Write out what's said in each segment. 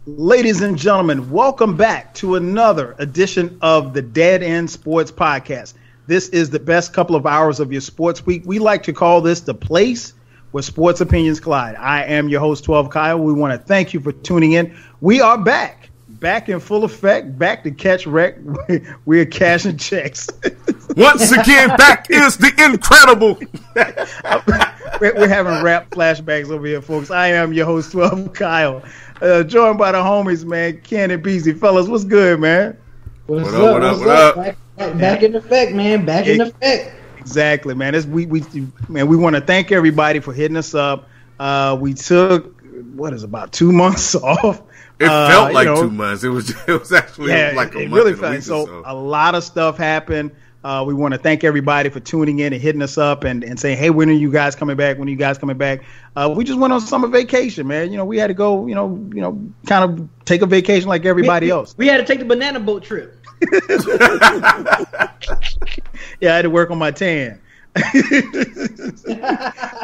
Ladies and gentlemen, welcome back to another edition of the Dead End Sports Podcast. This is the best couple of hours of your sports week. We like to call this the place where sports opinions collide. I am your host, 12 Kyle. We want to thank you for tuning in. We are back in full effect, back to catch wreck. We're cashing checks. Once again, back is the incredible. We're having rap flashbacks over here, folks. I am your host, 12 Kyle. Joined by the homies, man, Ken and Beezy. Fellas, what's good, man? What up? Back in effect, man. Back in effect. Exactly, man. We want to thank everybody for hitting us up. We took about 2 months off. It felt like 2 months. It was actually like a month. It really felt so. A lot of stuff happened. We want to thank everybody for tuning in and hitting us up and saying, hey, when are you guys coming back? When are you guys coming back? We just went on summer vacation, man. We had to go, kind of take a vacation like everybody else. We had to take the banana boat trip. Yeah, I had to work on my tan.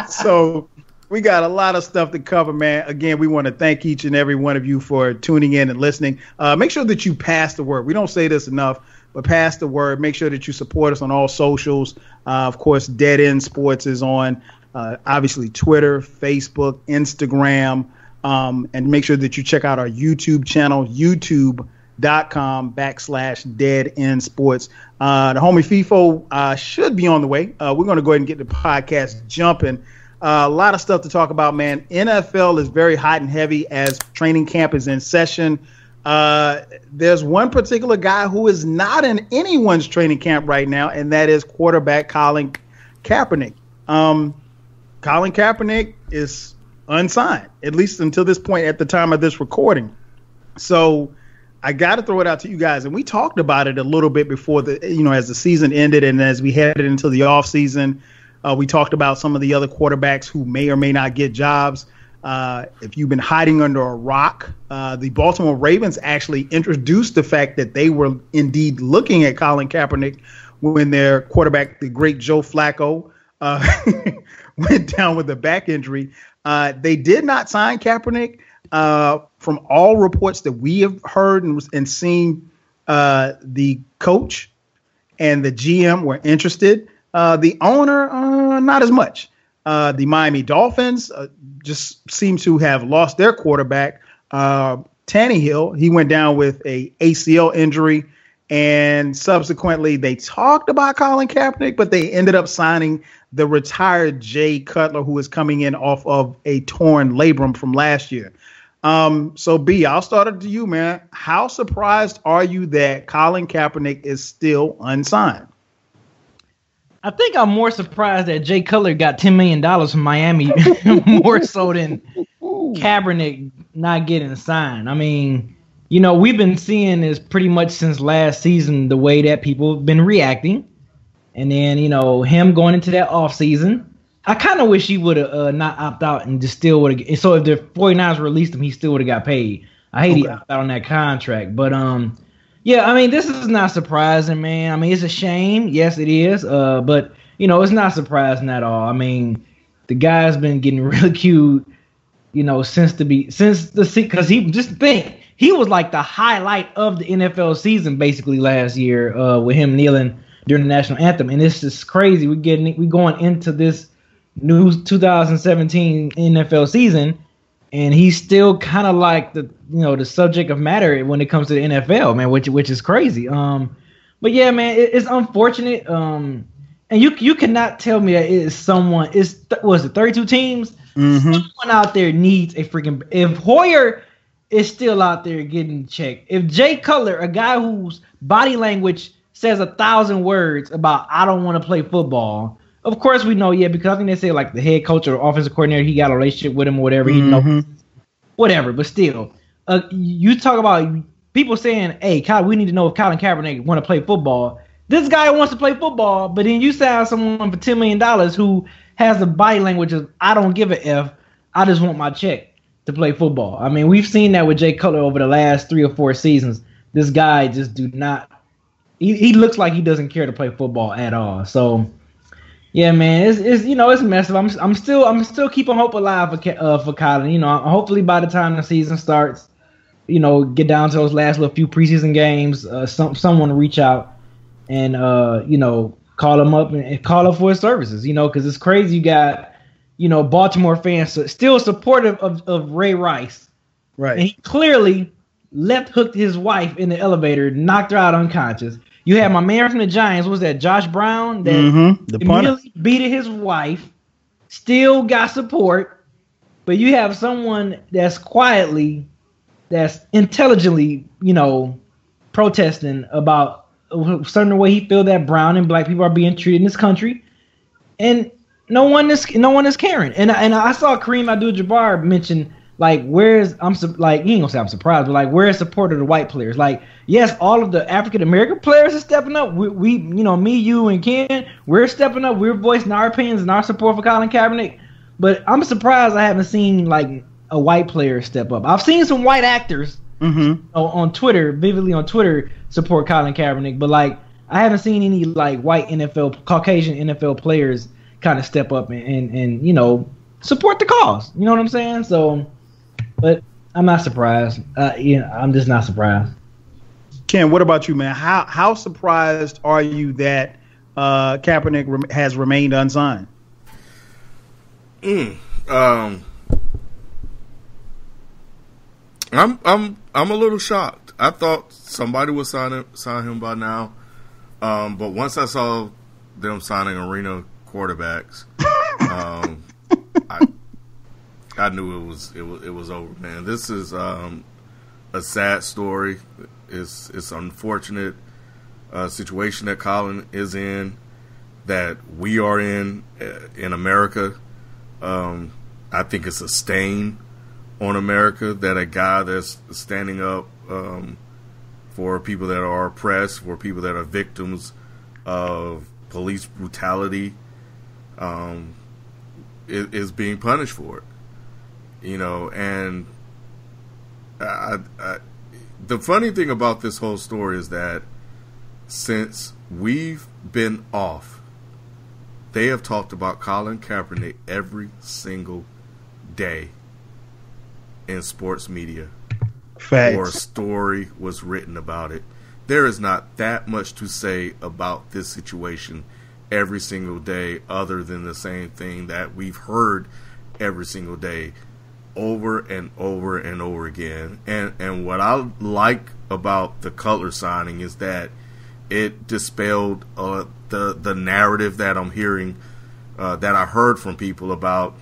So we got a lot of stuff to cover, man. Again, we want to thank each and every one of you for tuning in and listening. Make sure that you pass the word. We don't say this enough, but pass the word. Make sure that you support us on all socials. Of course, Dead End Sports is on, obviously, Twitter, Facebook, Instagram. And make sure that you check out our YouTube channel, youtube.com/Dead End Sports. The homie FIFO should be on the way. We're going to go ahead and get the podcast jumping. A lot of stuff to talk about, man. NFL is very hot and heavy as training camp is in session. There's one particular guy who is not in anyone's training camp right now, and that is quarterback Colin Kaepernick. Colin Kaepernick is unsigned, at least until this point at the time of this recording. So I got to throw it out to you guys. And we talked about it a little bit before as the season ended and as we headed into the off season. We talked about some of the other quarterbacks who may or may not get jobs. If you've been hiding under a rock, the Baltimore Ravens actually introduced the fact that they were indeed looking at Colin Kaepernick when their quarterback, the great Joe Flacco, went down with a back injury. They did not sign Kaepernick. From all reports that we have heard and seen, the coach and the GM were interested. The owner, not as much. The Miami Dolphins just seem to have lost their quarterback, Tannehill. He went down with a ACL injury, and subsequently they talked about Colin Kaepernick, but they ended up signing the retired Jay Cutler, who is coming in off of a torn labrum from last year. So B, I'll start it to you, man. How surprised are you that Colin Kaepernick is still unsigned? I think I'm more surprised that Jay Cutler got $10 million from Miami more so than Kaepernick not getting signed. I mean, we've been seeing this pretty much since last season, the way that people have been reacting. And then, him going into that offseason, I kind of wish he would have not opted out and just still would have. So if the 49ers released him, he still would have got paid. I hate he opted out on that contract. But, yeah, I mean, this is not surprising, man. I mean, it's a shame. Yes, it is. But, it's not surprising at all. I mean, the guy's been getting ridiculed, because he was like the highlight of the NFL season basically last year with him kneeling during the national anthem. And it's just crazy. We going into this new 2017 NFL season, and he's still kind of like the subject of matter when it comes to the NFL, man, which is crazy. But yeah, man, it's unfortunate. And you cannot tell me that it is someone. Was it 32 teams? Mm-hmm. Someone out there needs a freaking. If Hoyer is still out there getting checked, if Jay Cutler, a guy whose body language says 1,000 words about I don't want to play football. Of course we know, because I think they say like the head coach or offensive coordinator, he got a relationship with him or whatever. He knows, whatever. But still, you talk about people saying, "Hey, Kyle, we need to know if Colin Kaepernick want to play football." This guy wants to play football, but then you sign someone for $10 million who has the body language of I don't give a F. I just want my check to play football. I mean, we've seen that with Jay Cutler over the last 3 or 4 seasons. This guy just do not. He looks like he doesn't care to play football at all. So, yeah, man, it's messed up. I'm still keeping hope alive for Colin. Hopefully by the time the season starts, get down to those last little few preseason games, someone reach out and call him up and call up for his services. Because it's crazy. You got Baltimore fans still supportive of Ray Rice, right? And he clearly left hooked his wife in the elevator, knocked her out unconscious. You had my man from the Giants, what was that, Josh Brown, that immediately beat his wife, still got support, but you have someone that's intelligently, protesting about a certain way he feel that brown and black people are being treated in this country, and no one is caring. And I saw Kareem Abdul-Jabbar mention, like, he ain't gonna say I'm surprised, but like, where's support of the white players? Like, yes, all of the African American players are stepping up. We me, you, and Ken, we're stepping up. We're voicing our opinions and our support for Colin Kaepernick. But I'm surprised I haven't seen like a white player step up. I've seen some white actors on Twitter, vividly on Twitter, support Colin Kaepernick, but like I haven't seen any like white Caucasian NFL players kind of step up and support the cause. You know what I'm saying? So. But I'm not surprised. I'm just not surprised. Ken, what about you, man? How surprised are you that Kaepernick has remained unsigned? I'm a little shocked. I thought somebody would sign him by now, but once I saw them signing arena quarterbacks, I knew it was over, man. This is a sad story. It's unfortunate situation that Colin is in, that we are in America. I think it's a stain on America that a guy that's standing up for people that are oppressed, for people that are victims of police brutality, is being punished for it. And the funny thing about this whole story is that since we've been off, they have talked about Colin Kaepernick every single day in sports media. Facts. Or a story was written about it. There is not that much to say about this situation every single day other than the same thing that we've heard every single day, over and over and over again. And what I like about the Cutler signing is that it dispelled the narrative that I'm hearing, that I heard from people about,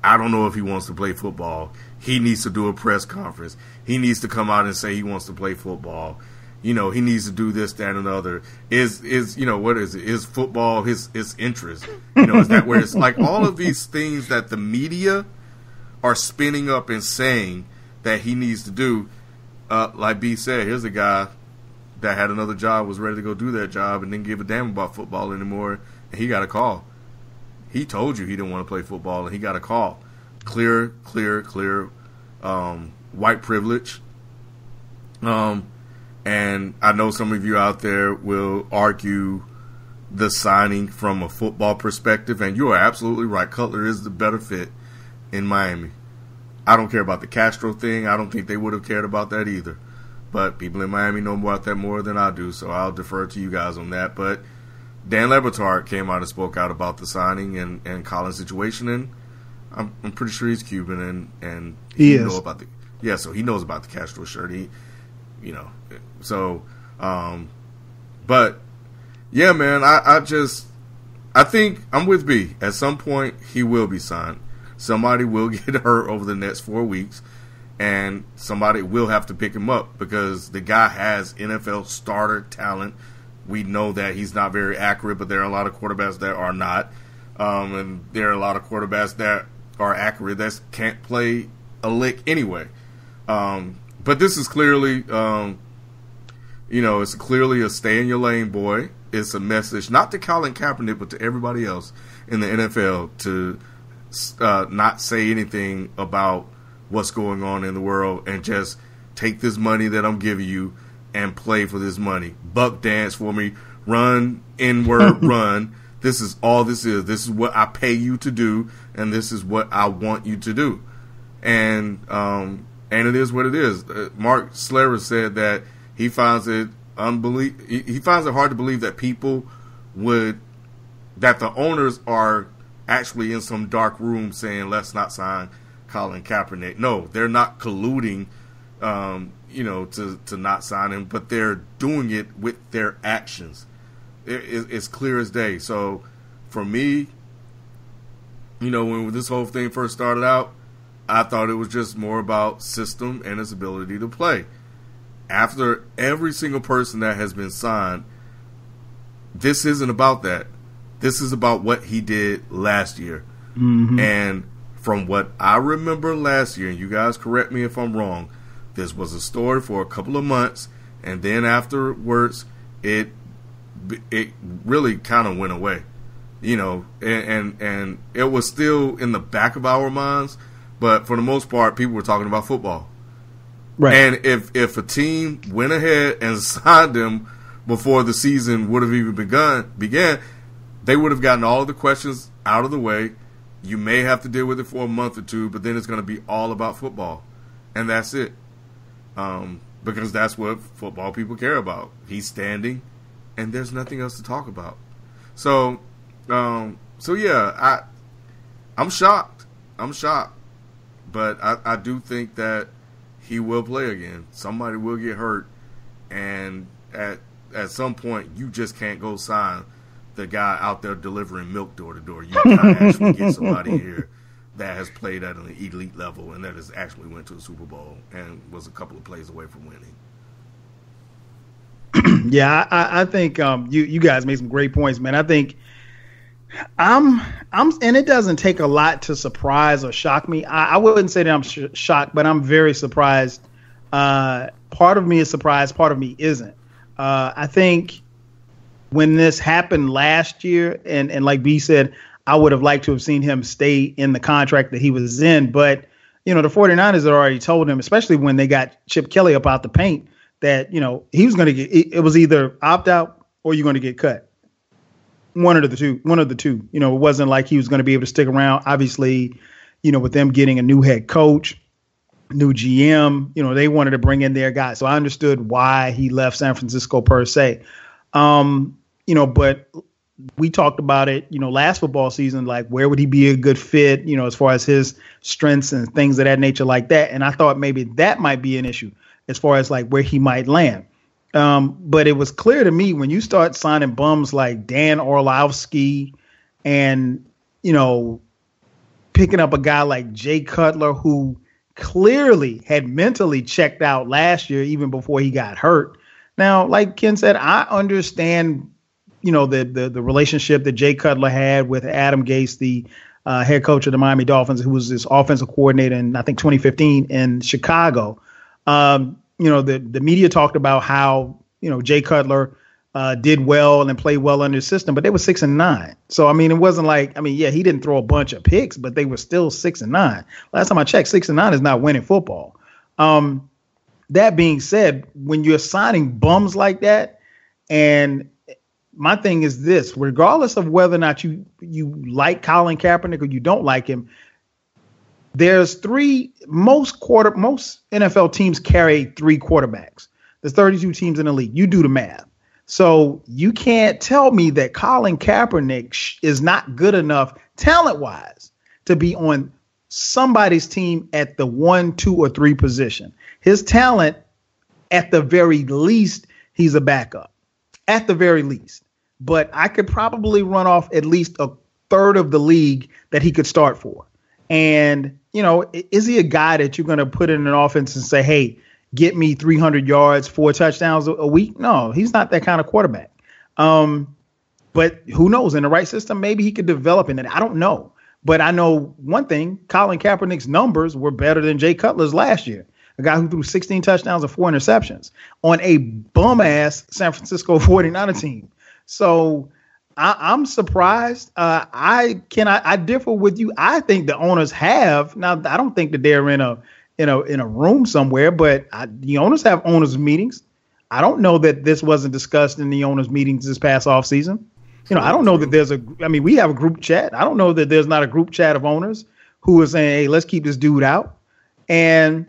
I don't know if he wants to play football. He needs to do a press conference. He needs to come out and say he wants to play football. He needs to do this, that, and the other. Is what is it? Is football his interest? Is that where it's like all of these things that the media are spinning up and saying that he needs to do. Like B said, here's a guy that had another job, was ready to go do that job, and didn't give a damn about football anymore, and he got a call. He told you he didn't want to play football, and he got a call. Clear, white privilege. And I know some of you out there will argue the signing from a football perspective, and you are absolutely right. Cutler is the better fit in Miami. I don't care about the Castro thing. I don't think they would have cared about that either. But people in Miami know about that more than I do, so I'll defer to you guys on that. But Dan Le Batard came out and spoke out about the signing and Colin's situation, and I'm pretty sure he's Cuban, and he knows about so he knows about the Castro shirt. But yeah, man, I think I'm with B. At some point, he will be signed. Somebody will get hurt over the next 4 weeks, and somebody will have to pick him up because the guy has NFL starter talent. We know that he's not very accurate, but there are a lot of quarterbacks that are not. And there are a lot of quarterbacks that are accurate that can't play a lick anyway. But this is clearly, it's clearly a stay in your lane, boy. It's a message, not to Colin Kaepernick, but to everybody else in the NFL to not say anything about what's going on in the world and just take this money that I'm giving you and play for this money. Buck dance for me. Run, N-word, run. This is all this is. This is what I pay you to do, and this is what I want you to do. And And it is what it is. Mark Slater said that he finds it he finds it hard to believe that that the owners are actually in some dark room saying, let's not sign Colin Kaepernick. No, they're not colluding, to not sign him, but they're doing it with their actions. It's clear as day. So for me, when this whole thing first started out, I thought it was just more about system and his ability to play. After every single person that has been signed, this isn't about that. This is about what he did last year. Mm-hmm. And from what I remember last year, and you guys correct me if I'm wrong, this was a story for a couple of months, and then afterwards, it really kind of went away. And it was still in the back of our minds, but for the most part, people were talking about football. Right. And if a team went ahead and signed him before the season would have even began, they would have gotten all of the questions out of the way. You may have to deal with it for a month or two, but then it's going to be all about football. And that's it. Because that's what football people care about. He's standing, and there's nothing else to talk about. So yeah, I'm shocked. But I do think that he will play again. Somebody will get hurt, and at some point, you just can't go sign the guy out there delivering milk door to door. You gotta actually get somebody here that has played at an elite level and that has actually went to a Super Bowl and was a couple of plays away from winning. Yeah, I think you guys made some great points, man. I think and it doesn't take a lot to surprise or shock me. I wouldn't say that I'm shocked, but I'm very surprised. Part of me is surprised, part of me isn't. I think when this happened last year, and like B said, I would have liked to have seen him stay in the contract that he was in. But, the 49ers had already told him, especially when they got Chip Kelly up out the paint, that, he was going to get, it was either opt out or you're going to get cut. One of the two. It wasn't like he was going to be able to stick around. Obviously, with them getting a new head coach, new GM, they wanted to bring in their guy. So I understood why he left San Francisco per se. But we talked about it, last football season, like where would he be a good fit, as far as his strengths and things of that nature like that. And I thought maybe that might be an issue as far as like where he might land. But it was clear to me when you start signing bums like Dan Orlovsky and, picking up a guy like Jay Cutler, who clearly had mentally checked out last year, even before he got hurt. Now, like Ken said, I understand, the relationship that Jay Cutler had with Adam Gase, the head coach of the Miami Dolphins, who was his offensive coordinator in, I think, 2015 in Chicago. The media talked about how, Jay Cutler did well and played well under the system, but they were 6-9. So, it wasn't like, he didn't throw a bunch of picks, but they were still 6-9. Last time I checked, 6-9 is not winning football. That being said, when you're signing bums like that, and my thing is this, regardless of whether or not you like Colin Kaepernick or you don't like him, there's most NFL teams carry 3 quarterbacks. There's 32 teams in the league. You do the math. So you can't tell me that Colin Kaepernick is not good enough talent-wise to be on somebody's team at the 1, 2, or 3 position. His talent, at the very least, he's a backup. At the very least. But I could probably run off at least a third of the league that he could start for. And, is he a guy that you're going to put in an offense and say, hey, get me 300 yards, 4 touchdowns a week? No, he's not that kind of quarterback. But who knows? In the right system, maybe he could develop in it. I don't know. But I know one thing, Colin Kaepernick's numbers were better than Jay Cutler's last year. A guy who threw 16 touchdowns and 4 interceptions on a bum-ass San Francisco 49er team. So I'm surprised. I differ with you. I think the owners have. Now, I don't think that they're in a room somewhere, but the owners have owners meetings. I don't know that this wasn't discussed in the owners meetings this past offseason. I don't know that we have a group chat. I don't know that there's not a group chat of owners who are saying, hey, let's keep this dude out. And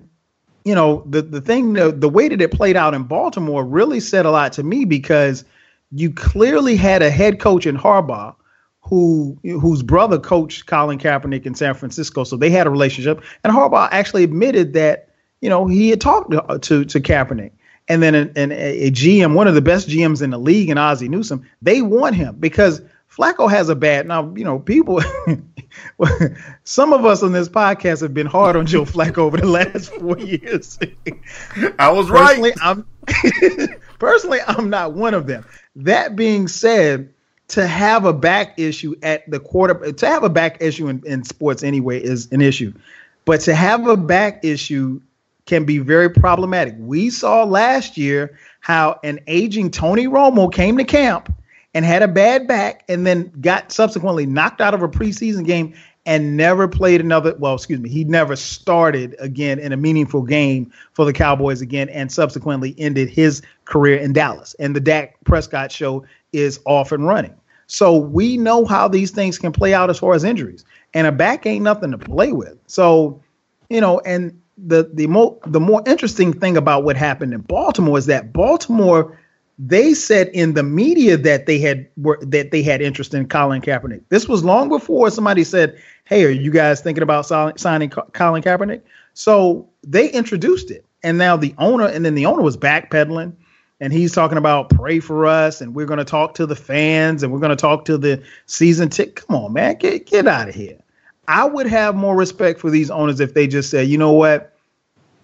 the thing, the way that it played out in Baltimore really said a lot to me, because you clearly had a head coach in Harbaugh whose brother coached Colin Kaepernick in San Francisco. So they had a relationship, and Harbaugh actually admitted that, he had talked to Kaepernick. And then a GM, one of the best GMs in the league, and Ozzie Newsome, they want him because Flacco has a bad, now, people, some of us on this podcast have been hard on Joe Flacco over the last 4 years. I was personally, right. Personally, I'm not one of them. That being said, to have a back issue at the quarterback, to have a back issue in sports anyway is an issue, but to have a back issue can be very problematic. We saw last year how an aging Tony Romo came to camp and had a bad back and then got subsequently knocked out of a preseason game and never played he never started again in a meaningful game for the Cowboys again, and subsequently ended his career in Dallas. And the Dak Prescott show is off and running. So we know how these things can play out as far as injuries, and a back ain't nothing to play with. So, and the more interesting thing about what happened in Baltimore is that Baltimore, they said in the media that they had interest in Colin Kaepernick. This was long before somebody said, "Hey, are you guys thinking about signing Colin Kaepernick?" So they introduced it, and now the owner was backpedaling, and he's talking about pray for us, and we're going to talk to the fans, and we're going to talk to the season ticket. Come on, man, get out of here. I would have more respect for these owners if they just said, you know what,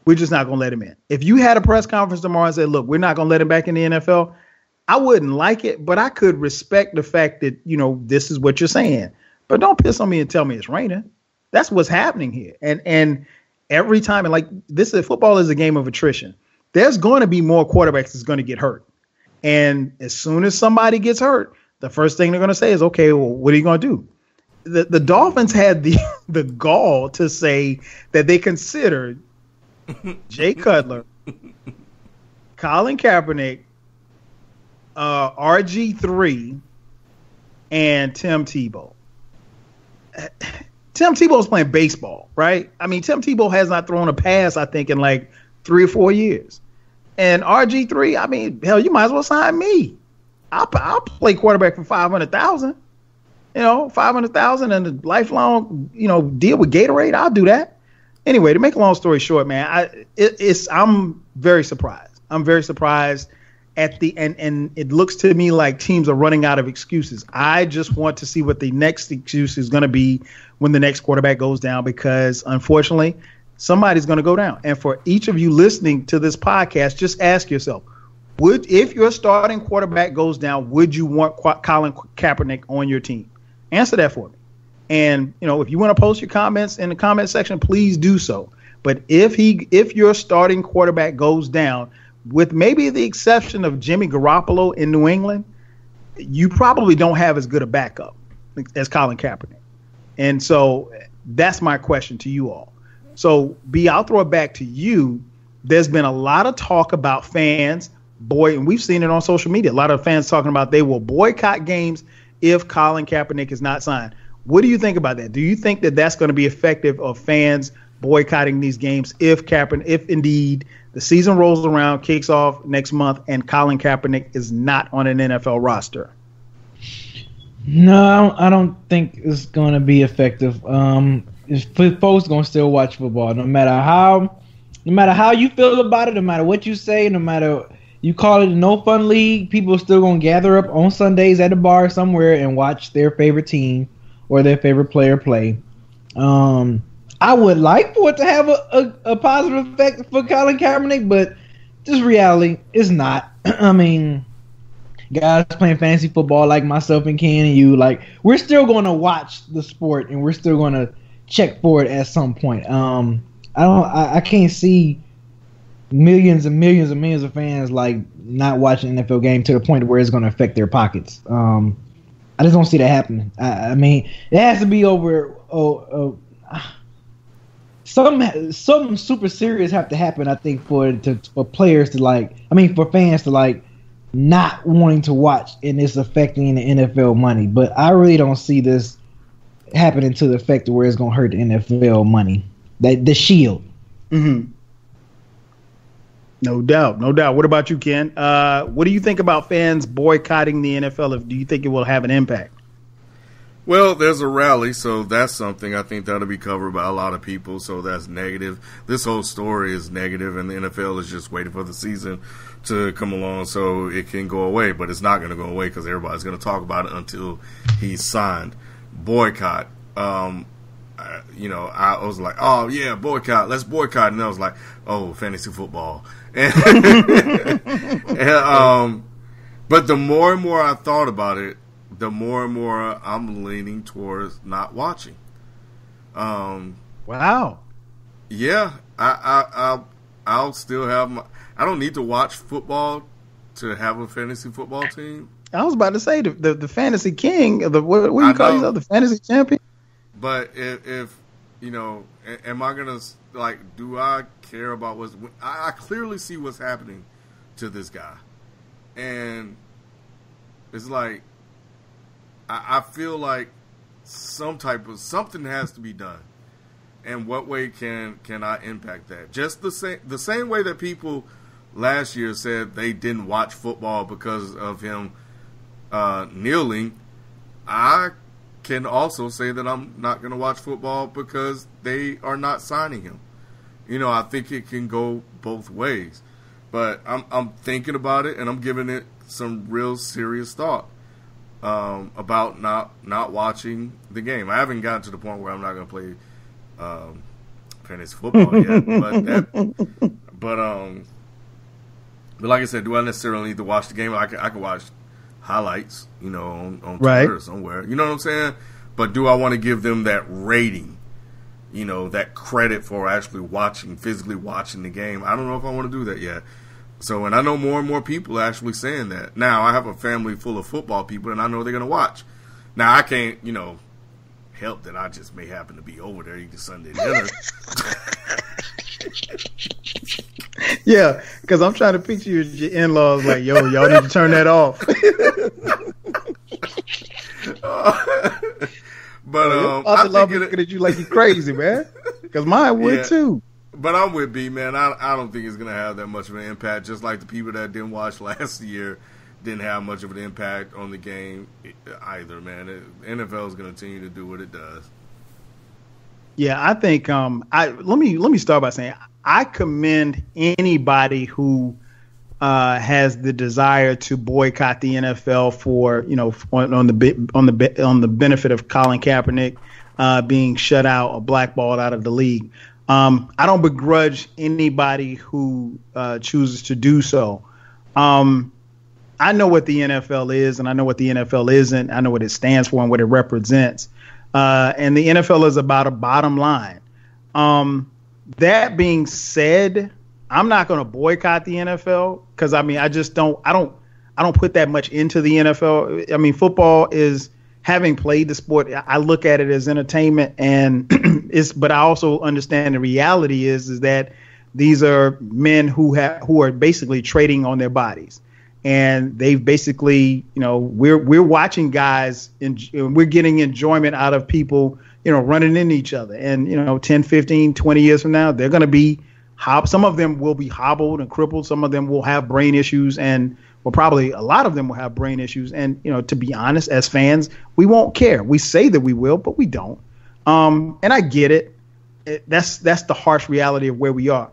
we're just not going to let him in. If you had a press conference tomorrow and said, look, we're not going to let him back in the NFL, I wouldn't like it, but I could respect the fact that, this is what you're saying. But don't piss on me and tell me it's raining. That's what's happening here. And every time, and like football is a game of attrition. There's going to be more quarterbacks that's going to get hurt. And as soon as somebody gets hurt, the first thing they're going to say is, okay, well, what are you going to do? The Dolphins had the gall to say that they considered Jay Cutler, Colin Kaepernick, RG3, and Tim Tebow. Tim Tebow's playing baseball, right? I mean, Tim Tebow has not thrown a pass, I think, in like 3 or 4 years. And RG3, I mean, hell, you might as well sign me. I'll play quarterback for $500,000. $500,000 and a lifelong, deal with Gatorade. I'll do that. Anyway, to make a long story short, man, I'm very surprised. I'm very surprised at and it looks to me like teams are running out of excuses. I just want to see what the next excuse is going to be when the next quarterback goes down, because unfortunately, somebody's going to go down. And for each of you listening to this podcast, just ask yourself, if your starting quarterback goes down, would you want Colin Kaepernick on your team? Answer that for me. And, if you want to post your comments in the comment section, please do so. But if your starting quarterback goes down, with maybe the exception of Jimmy Garoppolo in New England, you probably don't have as good a backup as Colin Kaepernick. And so that's my question to you all. So, B, I'll throw it back to you. There's been a lot of talk about fans, and we've seen it on social media. A lot of fans talking about they will boycott games if Colin Kaepernick is not signed. What do you think about that? Do you think that that's going to be effective of fans boycotting these games if indeed the season rolls around, kicks off next month, and Colin Kaepernick is not on an NFL roster? No, I don't think it's going to be effective. Folks going to still watch football, no matter how you feel about it, no matter what you say, no matter you call it a no fun league. People are still going to gather up on Sundays at a bar somewhere and watch their favorite team or their favorite player play. I would like for it to have a positive effect for Colin Kaepernick, but just reality, it's not. I mean, guys playing fantasy football like myself and Ken and you, like, we're still going to watch the sport and we're still going to check for it at some point. I can't see millions and millions and millions of fans like not watching an NFL game to the point where it's going to affect their pockets. I just don't see that happening. I mean, it has to be over. Something super serious have to happen, I think, for players to for fans to not wanting to watch, and it's affecting the NFL money. But I really don't see this happening to the effect where it's going to hurt the NFL money. The shield. Mm-hmm. No doubt, no doubt. What about you, Ken? What do you think about fans boycotting the NFL? Do you think it will have an impact? Well, there's a rally, so that's something. I think that'll be covered by a lot of people, so that's negative. This whole story is negative, and the NFL is just waiting for the season to come along so it can go away, but it's not going to go away because everybody's going to talk about it until he's signed. Boycott. I was like, oh, yeah, boycott. Let's boycott. And I was like, oh, fantasy football. But the more and more I thought about it, the more and more I'm leaning towards not watching. Wow. Yeah, I'll still have I don't need to watch football to have a fantasy football team. I was about to say the fantasy king, what do you call yourself, the fantasy champion? But if am I gonna do I care about what's? I clearly see what's happening to this guy, and it's like I feel like something has to be done. And what way can I impact that? Just the same way that people last year said they didn't watch football because of him kneeling. I can also say that I'm not going to watch football because they are not signing him. I think it can go both ways. But I'm thinking about it, and I'm giving it some real serious thought about not watching the game. I haven't gotten to the point where I'm not going to play fantasy football yet, but like I said, do I necessarily need to watch the game? I can watch highlights, on Twitter or somewhere. You know what I'm saying? But do I want to give them that rating? That credit for actually physically watching the game? I don't know if I want to do that yet. So, and I know more and more people are actually saying that. Now, I have a family full of football people, and I know they're going to watch. Now, I can't, help that I just may happen to be over there eating Sunday dinner. Yeah, because I'm trying to picture your in-laws like, yo, y'all need to turn that off. I love looking at you like you're crazy, man. Because mine would too. But I'm with B, man. I don't think it's going to have that much of an impact. Just like the people that didn't watch last year didn't have much of an impact on the game either, man. The NFL is going to continue to do what it does. Yeah, I think let me start by saying I commend anybody who has the desire to boycott the NFL for on the benefit of Colin Kaepernick being shut out or blackballed out of the league. I don't begrudge anybody who chooses to do so. I know what the NFL is, and I know what the NFL isn't. I know what it stands for and what it represents. And the NFL is about a bottom line. That being said, I'm not going to boycott the NFL because I just don't put that much into the NFL. I mean, football is, having played the sport, I look at it as entertainment, and but I also understand the reality is that these are men who are basically trading on their bodies. And they've basically, we're watching guys and we're getting enjoyment out of people, running into each other. And, 10, 15, 20 years from now, they're going to be some of them will be hobbled and crippled. Some of them will have brain issues, and probably a lot of them will have brain issues. And, to be honest, as fans, we won't care. We say that we will, but we don't. And I get it. That's the harsh reality of where we are.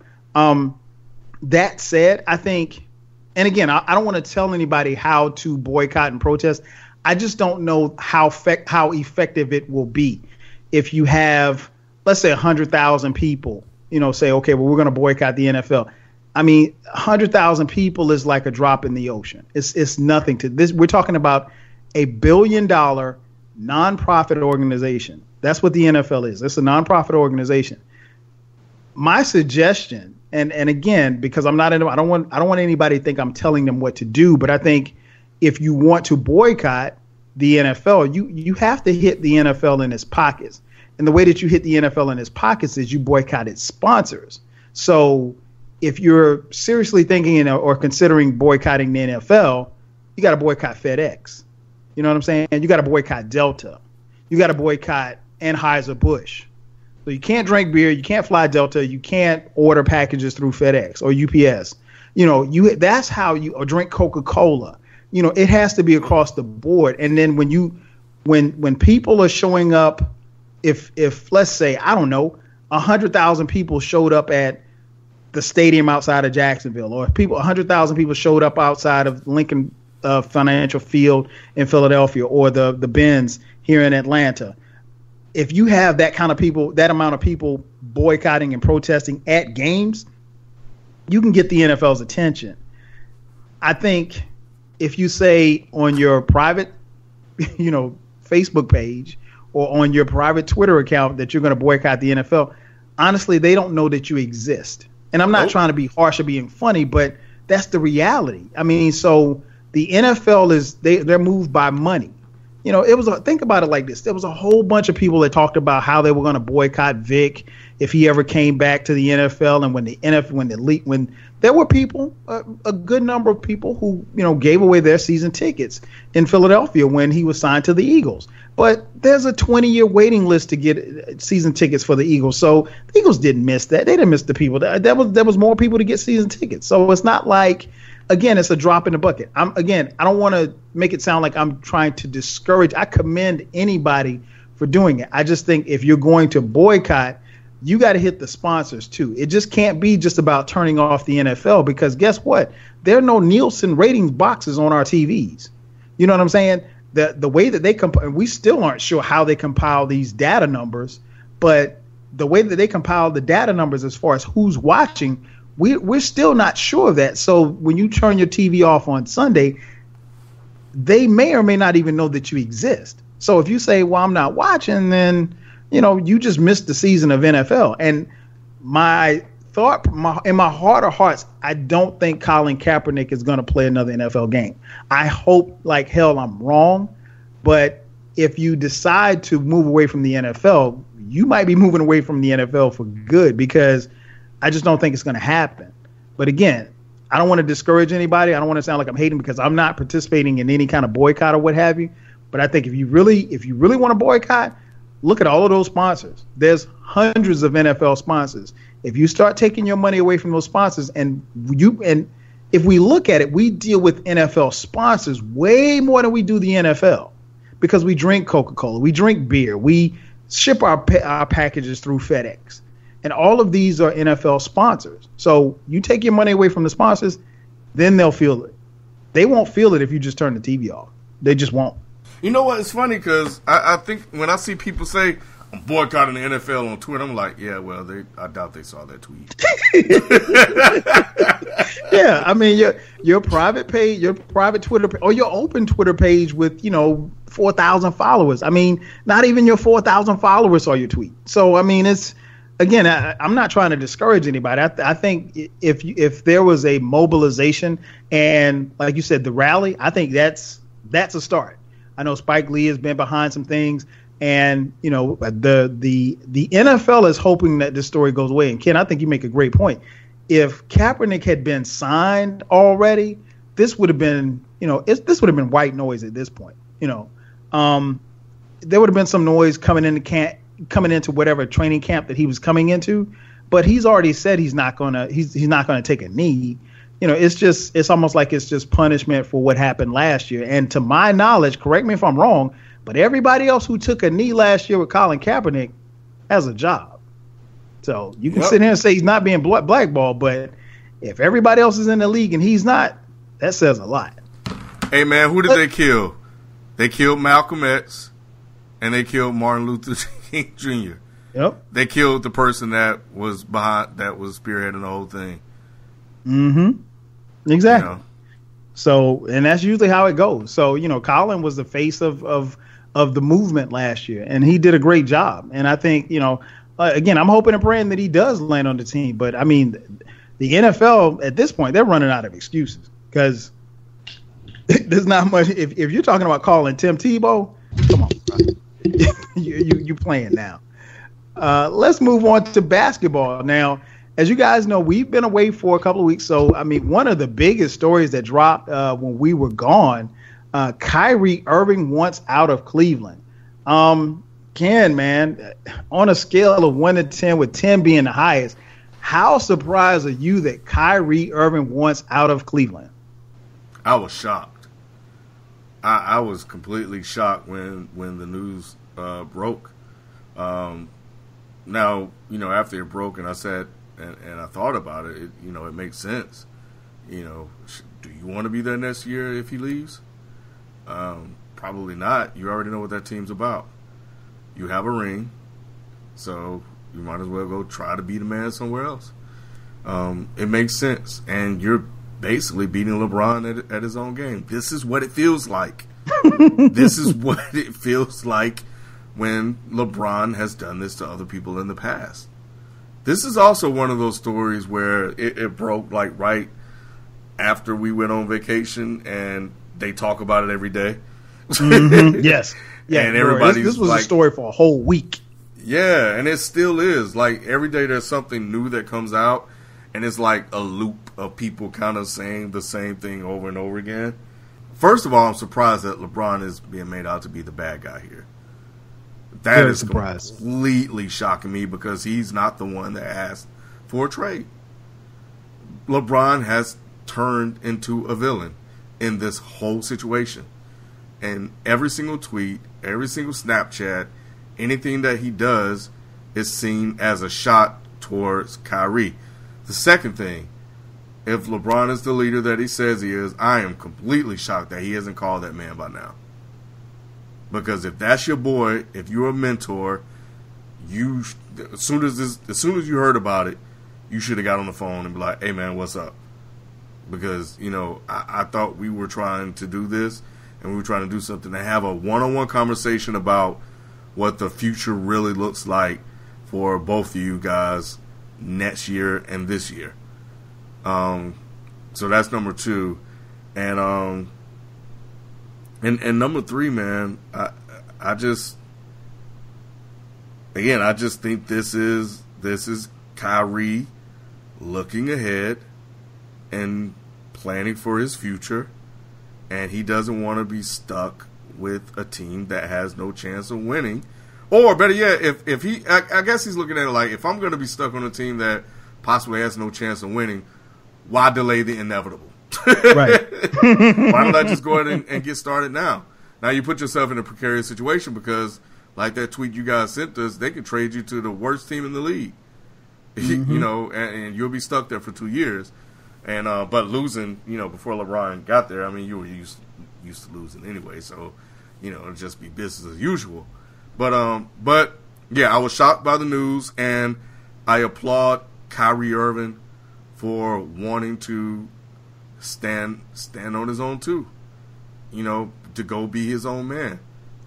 That said, I think, and again, I don't want to tell anybody how to boycott and protest. I just don't know how effective it will be. If you have, let's say, 100,000 people, say, okay, well, we're going to boycott the NFL. I mean, 100,000 people is like a drop in the ocean. It's nothing to this. We're talking about $1 billion nonprofit organization. That's what the NFL is. It's a nonprofit organization. My suggestion, and again, because I don't want anybody to think I'm telling them what to do, but I think if you want to boycott the NFL, you have to hit the NFL in its pockets. And the way that you hit the NFL in its pockets is you boycott its sponsors. So if you're seriously thinking or considering boycotting the NFL, you got to boycott FedEx. You know what I'm saying? You got to boycott Delta. You got to boycott Anheuser-Busch. So you can't drink beer, you can't fly Delta, you can't order packages through FedEx or UPS. That's how you or drink Coca-Cola. It has to be across the board. And then when people are showing up, if let's say, I don't know, 100,000 people showed up at the stadium outside of Jacksonville, or 100,000 people showed up outside of Lincoln Financial Field in Philadelphia, or the Benz here in Atlanta. If you have that kind of people, that amount of people boycotting and protesting at games, you can get the NFL's attention. I think if you say on your private, Facebook page or on your private Twitter account that you're going to boycott the NFL, honestly, they don't know that you exist. And I'm not trying to be harsh or being funny, but that's the reality. I mean, so the NFL they're moved by money. Think about it like this. There was a whole bunch of people that talked about how they were going to boycott Vic if he ever came back to the NFL. And when there were people, a good number of people who, gave away their season tickets in Philadelphia when he was signed to the Eagles. But there's a 20-year waiting list to get season tickets for the Eagles. So the Eagles didn't miss that. They didn't miss the people. There was more people to get season tickets. So it's not like, again, it's a drop in the bucket. I don't want to make it sound like I'm trying to discourage. I commend anybody for doing it. I just think if you're going to boycott, you got to hit the sponsors too. It just can't be just about turning off the NFL, because guess what? There are no Nielsen ratings boxes on our TVs. You know what I'm saying? The way that they we still aren't sure how they compile these data numbers, but the way that they compile the data numbers as far as who's watching, we're still not sure of that. So when you turn your TV off on Sunday, they may or may not even know that you exist. So if you say, well, I'm not watching, then, you just missed the season of NFL. And my thought, in my heart of hearts, I don't think Colin Kaepernick is going to play another NFL game. I hope like hell I'm wrong. But if you decide to move away from the NFL, you might be moving away from the NFL for good, because I just don't think it's going to happen. But again, I don't want to discourage anybody. I don't want to sound like I'm hating, because I'm not participating in any kind of boycott or what have you. But I think if you really want to boycott, look at all of those sponsors. There's hundreds of NFL sponsors. If you start taking your money away from those sponsors, and if we look at it, we deal with NFL sponsors way more than we do the NFL, because we drink Coca-Cola, we drink beer, we ship our packages through FedEx. And all of these are NFL sponsors. So you take your money away from the sponsors, then they'll feel it. They won't feel it if you just turn the TV off. They just won't. You know what? It's funny because I think when I see people say, I'm boycotting the NFL on Twitter, I'm like, yeah, well, I doubt they saw that tweet. Yeah, I mean, your private page, your private Twitter, or your open Twitter page with, 4,000 followers. I mean, not even your 4,000 followers saw your tweet. So, I mean, it's, again, I'm not trying to discourage anybody. I think if there was a mobilization and, like you said, the rally, I think that's a start. I know Spike Lee has been behind some things, and the NFL is hoping that this story goes away. And Ken, I think you make a great point. If Kaepernick had been signed already, this would have been, this would have been white noise at this point. There would have been some noise coming into whatever training camp that he was coming into, but he's already said he's not gonna take a knee. It's almost like it's just punishment for what happened last year. And to my knowledge, correct me if I'm wrong, but everybody else who took a knee last year with Colin Kaepernick has a job. So you can sit here and say he's not being blackballed, but if everybody else is in the league and he's not, that says a lot. Hey man, who did they kill? They killed Malcolm X, and they killed Martin Luther King Jr. Yep. They killed the person that was spearheading the whole thing. Mm-hmm. Exactly. So, and that's usually how it goes. So, Colin was the face of the movement last year, and he did a great job. And I think, again, I'm hoping and praying that he does land on the team. But I mean, the NFL at this point, they're running out of excuses, because there's not much. If you're talking about calling Tim Tebow, come on, bro. you playing now. Let's move on to basketball now. As you guys know, we've been away for a couple of weeks. So, I mean, one of the biggest stories that dropped when we were gone, Kyrie Irving wants out of Cleveland. Ken, man, on a scale of 1 to 10, with 10 being the highest, How surprised are you that Kyrie Irving wants out of Cleveland? I was shocked. I was completely shocked when the news broke. Now, after it broke and I sat and I thought about it, it makes sense. Do you want to be there next year if he leaves? Probably not. You already know what that team's about. You have a ring, so you might as well go try to be the man somewhere else. It makes sense. And you're basically beating LeBron at his own game. This is what it feels like. This is what it feels like when LeBron has done this to other people in the past. This is also one of those stories where it broke like right after we went on vacation, and they talk about it every day. Mm-hmm. Yes. Yeah, and everybody's this was like, a story for a whole week. Yeah, and it still is. Like, every day there's something new that comes out, and it's like a loop of people kind of saying the same thing over and over again. First of all, I'm surprised that LeBron is being made out to be the bad guy here. That is completely shocking me because he's not the one that asked for a trade. LeBron has turned into a villain in this whole situation. And every single tweet, every single Snapchat, anything that he does is seen as a shot towards Kyrie. The second thing, if LeBron is the leader that he says he is, I am completely shocked that he hasn't called that man by now. Because if that's your boy, if you're a mentor, as soon as you heard about it, you should have got on the phone and be like, "Hey man, what's up?" Because I thought we were trying to do this, and we were trying to do something to have a one-on-one conversation about what the future really looks like for both of you guys next year and this year. So that's number two, and number three, man, I just think this is Kyrie looking ahead and planning for his future, and he doesn't want to be stuck with a team that has no chance of winning. Or better yet, if he, I guess he's looking at it like, if I'm going to be stuck on a team that possibly has no chance of winning, why delay the inevitable? Right. Why don't I just go ahead and get started now? Now you put yourself in a precarious situation because, like that tweet you guys sent us, they could trade you to the worst team in the league. Mm-hmm. And you'll be stuck there for 2 years. And but losing, before LeBron got there, I mean, you were used to losing anyway, so it'd just be business as usual. But yeah, I was shocked by the news, and I applaud Kyrie Irving for wanting to stand on his own too. To go be his own man.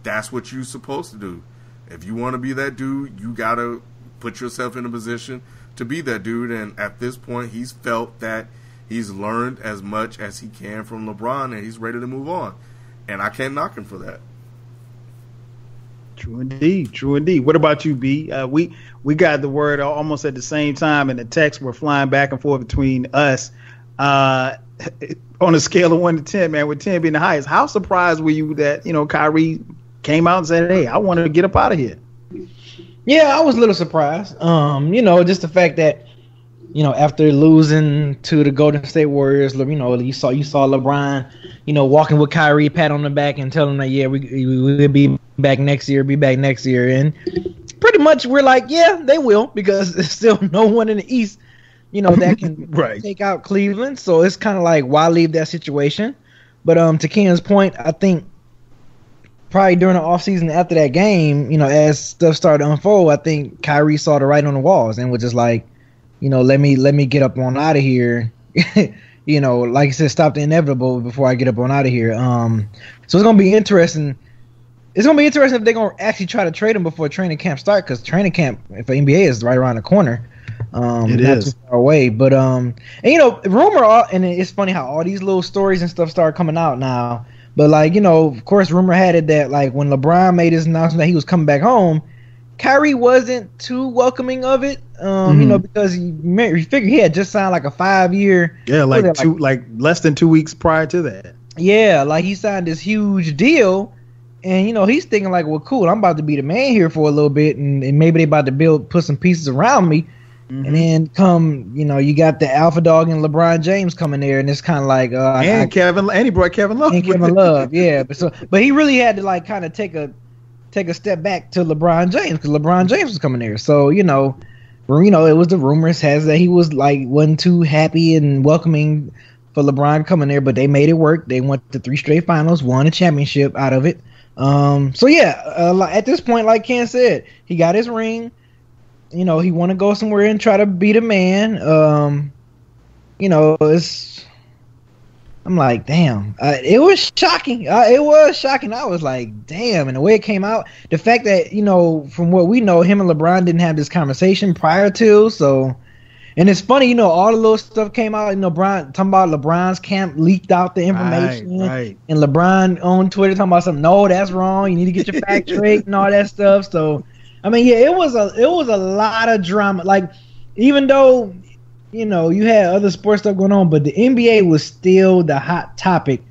That's what you're supposed to do. If you want to be that dude, you gotta put yourself in a position to be that dude. And at this point, he's felt that he's learned as much as he can from LeBron, and he's ready to move on. And I can't knock him for that. True indeed. What about you, B? We got the word almost at the same time, and the texts were flying back and forth between us. On a scale of 1 to 10, man, with 10 being the highest, how surprised were you that Kyrie came out and said, "Hey, I want to get up out of here"? Yeah, I was a little surprised. Just the fact that after losing to the Golden State Warriors, you saw LeBron, walking with Kyrie, pat on the back, and telling him that, yeah, we'll be back next year, and pretty much we're like, yeah, they will, because there's still no one in the East, that can right. take out Cleveland. So it's kind of like, why leave that situation? But to Ken's point, I think probably during the offseason after that game, as stuff started to unfold, I think Kyrie saw the writing on the walls and was just like, let me get up on out of here. Like I said, stop the inevitable before I get up on out of here. So it's gonna be interesting. It's gonna be interesting if they're gonna actually try to trade him before training camp starts, because training camp for NBA is right around the corner. It not is too far away. But rumor, and it's funny how all these little stories and stuff start coming out now. But of course, rumor had it that when LeBron made his announcement that he was coming back home, Kyrie wasn't too welcoming of it, because he figured he had just signed a 5-year. Yeah, less than 2 weeks prior to that. Yeah, he signed this huge deal, and he's thinking well, cool, I'm about to be the man here for a little bit, and maybe they about to put some pieces around me, And then you got the alpha dog and LeBron James coming there, and it's kind of like and he brought Kevin Love. And Kevin Love, yeah. But he really had to like kind of take a step back to LeBron James because LeBron James was coming there. So it was the rumors has that he was like wasn't too happy and welcoming for LeBron coming there, but they made it work. They went to 3 straight finals, won a championship out of it. At this point, like Ken said, he got his ring. He want to go somewhere and try to be the man. I'm like, damn. It was shocking. It was shocking. I was like, damn. And the way it came out, the fact that, from what we know, him and LeBron didn't have this conversation prior to. So, and it's funny, all the little stuff came out. Talking about LeBron's camp leaked out the information. Right. And LeBron on Twitter talking about something. No, that's wrong. You need to get your facts straight and all that stuff. So, I mean, yeah, it was a lot of drama. Like, even though, you had other sports stuff going on, but the NBA was still the hot topic,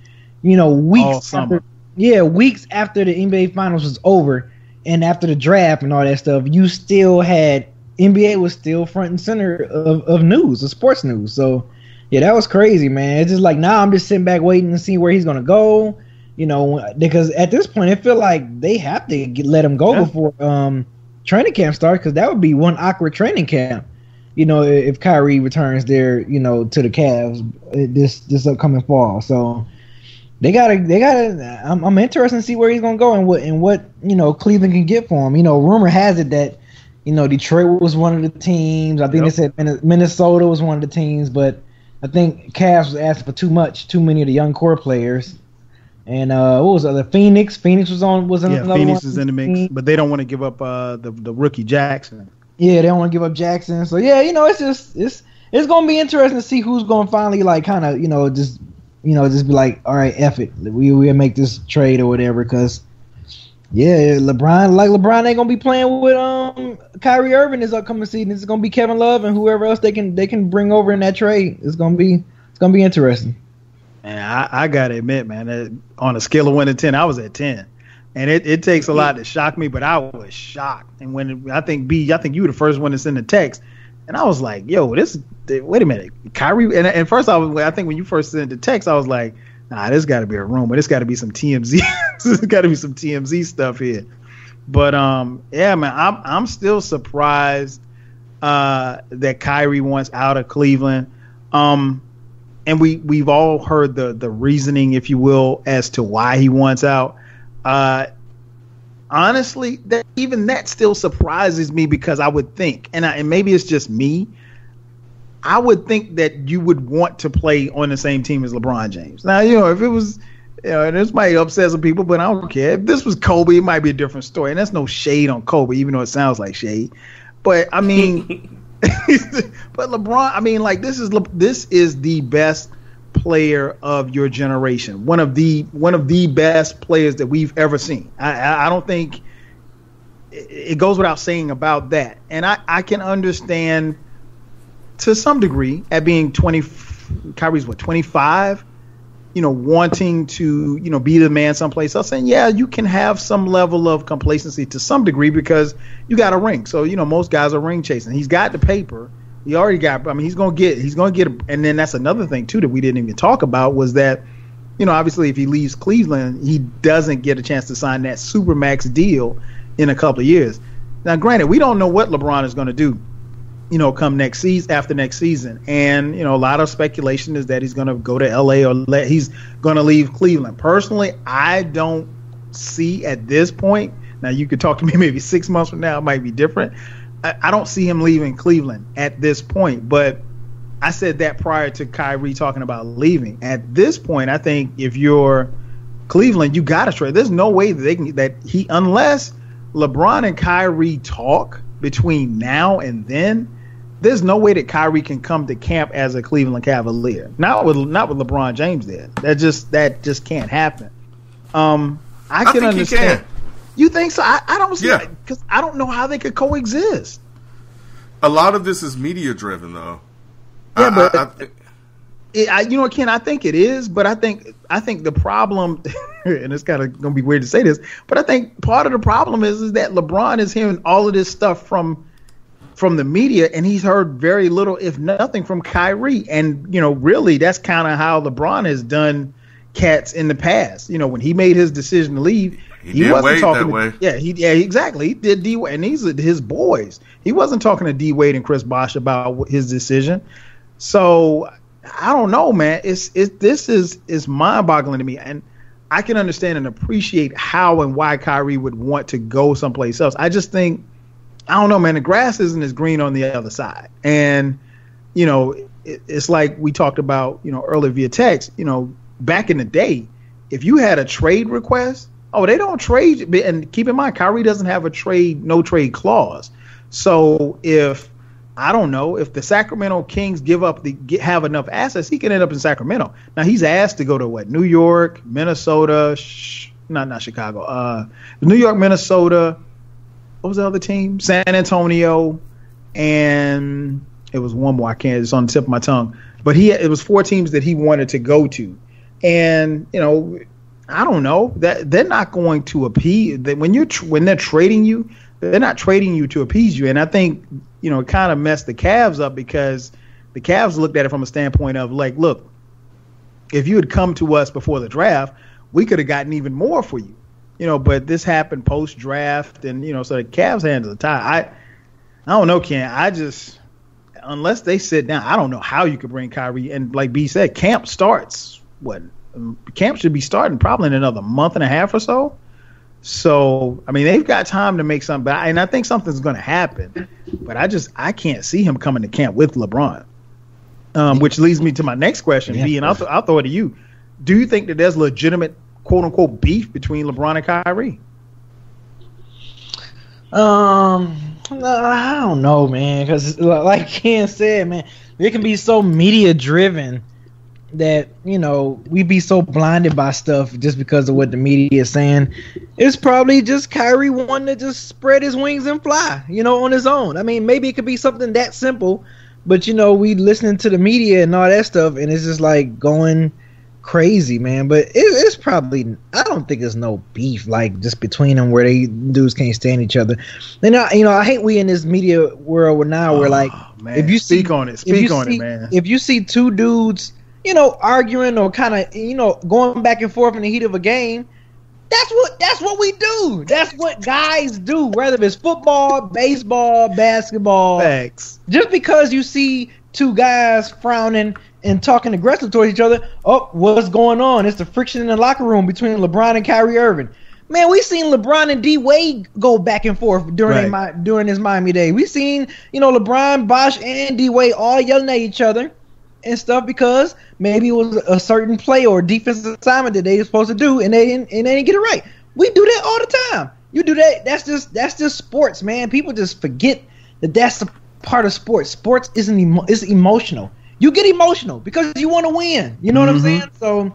weeks after the NBA Finals was over and after the draft and all that stuff, you still had NBA was still front and center of news, of sports news. So, yeah, that was crazy, man. It's just like now I'm just sitting back waiting to see where he's going to go, because at this point it feel like they have to let him go before training camp starts, because that would be one awkward training camp. If Kyrie returns there, to the Cavs this upcoming fall. So they gotta. I'm interested to see where he's gonna go and what Cleveland can get for him. Rumor has it that Detroit was one of the teams. I think they said Minnesota was one of the teams, but I think Cavs was asking for too many of the young core players. And what was the other? Phoenix? Phoenix was another one. Phoenix is in the mix, but they don't want to give up the rookie Jackson. Yeah, they don't want to give up Jackson. So yeah, it's gonna be interesting to see who's gonna finally like kind of just be like, all right, F it, we'll make this trade or whatever. Because LeBron ain't gonna be playing with Kyrie Irving this upcoming season. It's gonna be Kevin Love and whoever else they can bring over in that trade. It's gonna be interesting. And I gotta admit, man, on a scale of 1 to 10, I was at 10. And it takes a lot to shock me, but I was shocked. And when I think you were the first one to send the text, and I was like, "Yo, wait a minute, Kyrie." And first I think when you first sent the text, I was like, "Nah, this got to be a rumor. This got to be some TMZ. This got to be some TMZ stuff here." But yeah, man, I'm still surprised that Kyrie wants out of Cleveland. And we've all heard the reasoning, if you will, as to why he wants out. Honestly, that still surprises me, because I would think, and maybe it's just me, I would think that you would want to play on the same team as LeBron James. Now, if it was, and this might upset some people, but I don't care. If this was Kobe, it might be a different story. And that's no shade on Kobe, even though it sounds like shade. But I mean, but LeBron, I mean, like this is the best player of your generation, one of the best players that we've ever seen. I don't think it goes without saying about that. And I can understand to some degree at being 20, Kyrie's 25, wanting to be the man someplace else. And yeah, you can have some level of complacency to some degree because you got a ring. So most guys are ring chasing. He's got the paper. He already got. I mean, he's gonna get. And then that's another thing too that we didn't even talk about was that, obviously if he leaves Cleveland, he doesn't get a chance to sign that supermax deal in a couple of years. Now, granted, we don't know what LeBron is going to do, come next season, after next season, and a lot of speculation is that he's going to go to LA or he's going to leave Cleveland. Personally, I don't see at this point. Now, you could talk to me maybe 6 months from now; it might be different. I don't see him leaving Cleveland at this point, but I said that prior to Kyrie talking about leaving. At this point, I think if you're Cleveland, you got to trade. There's no way that unless LeBron and Kyrie talk between now and then, there's no way that Kyrie can come to camp as a Cleveland Cavalier. Not with LeBron James there. That just can't happen. I can understand. He can. You think so? I don't see it because I don't know how they could coexist. A lot of this is media driven, though. Yeah, Ken, I think it is, but I think the problem, and it's kind of gonna be weird to say this, but I think part of the problem is that LeBron is hearing all of this stuff from from the media, and he's heard very little, if nothing, from Kyrie. And, really, that's kind of how LeBron has done cats in the past. When he made his decision to leave, he wasn't talking that way. Exactly. He did D Wade, and these are his boys. He wasn't talking to D Wade and Chris Bosh about his decision. So I don't know, man. This is mind-boggling to me, and I can understand and appreciate how and why Kyrie would want to go someplace else. I just think, I don't know, man. The grass isn't as green on the other side, and it's like we talked about, earlier via text. Back in the day, if you had a trade request, they don't trade. And keep in mind, Kyrie doesn't have no trade clause. So if the Sacramento Kings have enough assets, he can end up in Sacramento. Now he's asked to go to New York, Minnesota, not Chicago, New York, Minnesota. What was the other team? San Antonio, and it was one more. It's on the tip of my tongue. But it was 4 teams that he wanted to go to. And, I don't know, that they're not going to appease. When they're trading you, they're not trading you to appease you. And I think, it kind of messed the Cavs up, because the Cavs looked at it from a standpoint of like, look, if you had come to us before the draft, we could have gotten even more for you. But this happened post-draft, and, so the Cavs' hands are tied. I don't know, Ken. Unless they sit down, I don't know how you could bring Kyrie. And like B said, camp starts, camp should be starting probably in another month and a half or so. So, I mean, they've got time to make something. And I think something's going to happen. But I can't see him coming to camp with LeBron. Which leads me to my next question, B, and I'll throw it to you. Do you think that there's legitimate, quote-unquote, beef between LeBron and Kyrie? I don't know, man, because like Ken said, man, it can be so media-driven that, we be so blinded by stuff just because of what the media is saying. It's probably just Kyrie wanting to just spread his wings and fly, on his own. I mean, maybe it could be something that simple, but, we listening to the media and all that stuff, and it's just like going crazy, man. But it's probably, I don't think there's no beef like just between them where they dudes can't stand each other. And I hate we in this media world now where like, man, if you speak on it, man. If you see two dudes, arguing or kind of, going back and forth in the heat of a game, that's what we do. That's what guys do, whether it's football, baseball, basketball. Facts. Just because you see two guys frowning and talking aggressive towards each other, what's going on? It's the friction in the locker room between LeBron and Kyrie Irving. Man, we seen LeBron and D Wade go back and forth during his Miami day. We seen, LeBron, Bosh, and D Wade all yelling at each other and stuff because maybe it was a certain play or defensive assignment that they were supposed to do and they didn't get it right. We do that all the time. You do that. That's just sports, man. People just forget that that's a part of sports. Sports is emotional. You get emotional because you want to win. You know what I'm saying? So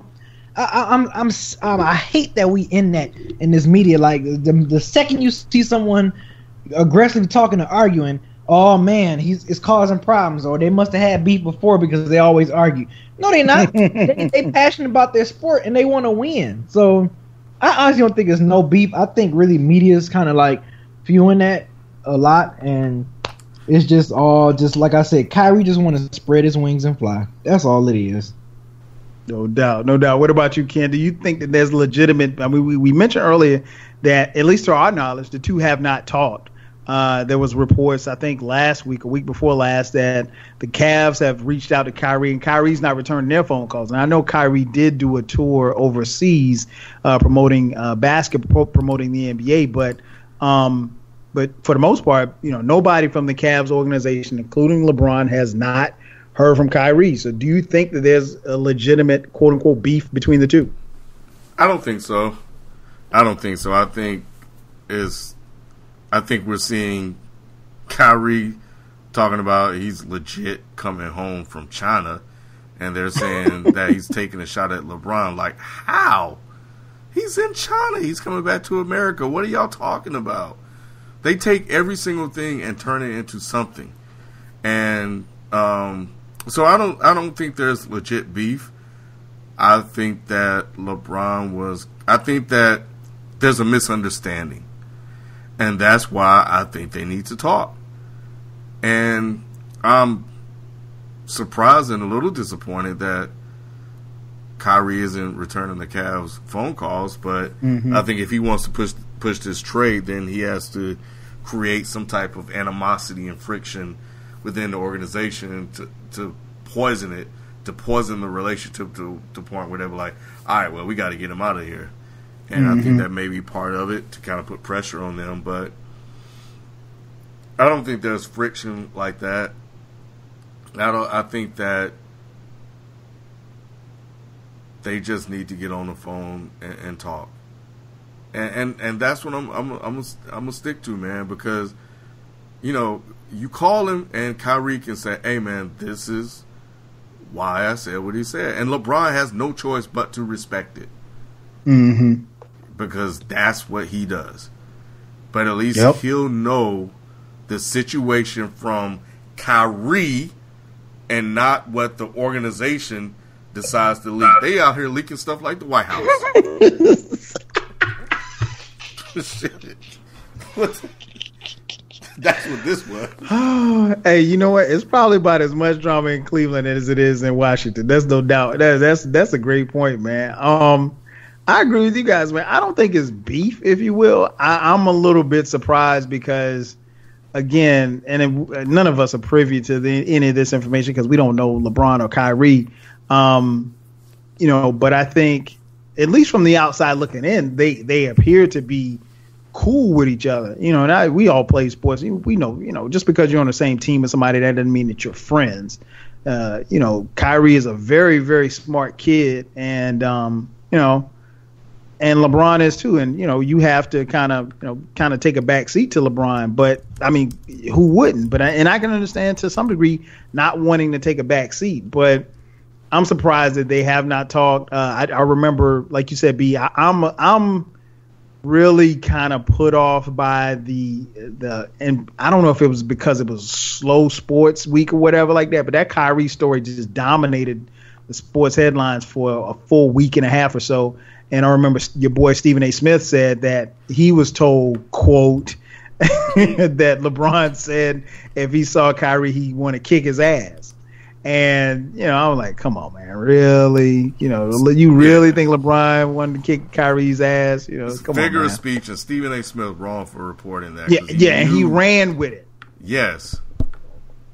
I hate that we in this media. Like the second you see someone aggressively talking or arguing, oh man, it's causing problems, or they must have had beef before because they always argue. No, they're not. they passionate about their sport and they want to win. So I honestly don't think there's no beef. I think really media is kind of like fueling that a lot, and it's just all just like I said. Kyrie just want to spread his wings and fly. That's all it is. No doubt. What about you, Ken? Do you think that there's legitimate? I mean, we mentioned earlier that at least to our knowledge, the two have not talked. There was reports, I think last week, a week before last, that the Cavs have reached out to Kyrie, and Kyrie's not returning their phone calls. And I know Kyrie did do a tour overseas promoting basketball, promoting the NBA, but for the most part, nobody from the Cavs organization, including LeBron, has not heard from Kyrie. So do you think that there's a legitimate, quote-unquote, beef between the two? I don't think so. I think we're seeing Kyrie talking about he's legit coming home from China, and they're saying that he's taking a shot at LeBron. Like, how? He's in China. He's coming back to America. What are y'all talking about? They take every single thing and turn it into something. And so I don't think there's legit beef. I think that I think that there's a misunderstanding. And that's why I think they need to talk. And I'm surprised and a little disappointed that Kyrie isn't returning the Cavs' phone calls, but I think if he wants to push this trade, then he has to create some type of animosity and friction within the organization to poison it, to poison the relationship to the point where they're like, all right, well, we got to get him out of here. And I think that may be part of it to kind of put pressure on them, but I don't think there's friction like that. I think that they just need to get on the phone and talk, and that's what I'm gonna stick to, man. Because you call him and Kyrie can say, "Hey, man, this is why I said what he said," and LeBron has no choice but to respect it, because that's what he does. But at least he'll know the situation from Kyrie and not what the organization decides to leak. They out here leaking stuff like the White House. That's what this was. Hey, you know what? It's probably about as much drama in Cleveland as it is in Washington. That's no doubt. That's a great point, man. I agree with you guys, man. I don't think it's beef, if you will. I'm a little bit surprised because, again, none of us are privy to any of this information because we don't know LeBron or Kyrie. But I think, at least from the outside looking in, they appear to be cool with each other. And we all play sports. We know, just because you're on the same team as somebody, that doesn't mean that you're friends. Kyrie is a very, very smart kid, and and LeBron is too. And you have to kind of take a back seat to LeBron. But I mean, who wouldn't? But I can understand to some degree not wanting to take a back seat, but I'm surprised that they have not talked. I remember, like you said, B, I'm really kind of put off by the and I don't know if it was because it was slow sports week or whatever like that, but that Kyrie story just dominated the sports headlines for a full week and a half or so. And I remember your boy Stephen A. Smith said that he was told, quote, that LeBron said if he saw Kyrie, he'd want to kick his ass. And, I was like, come on, man, really? You really think LeBron wanted to kick Kyrie's ass? Come figure on, of speech, and Stephen A. Smith wrong for reporting that. And he ran with it. Yes.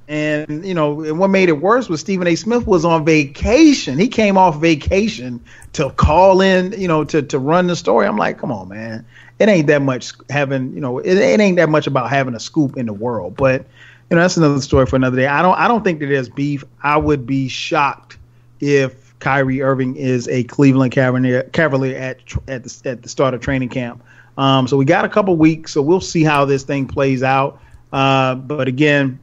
And, and what made it worse was Stephen A. Smith was on vacation. He came off vacation to call in, to run the story. I'm like, come on, man. It ain't that much having, it ain't that much about having a scoop in the world. But, that's another story for another day. I don't think that there's beef. I would be shocked if Kyrie Irving is a Cleveland Cavalier at the start of training camp. So we got a couple weeks, so we'll see how this thing plays out. But again,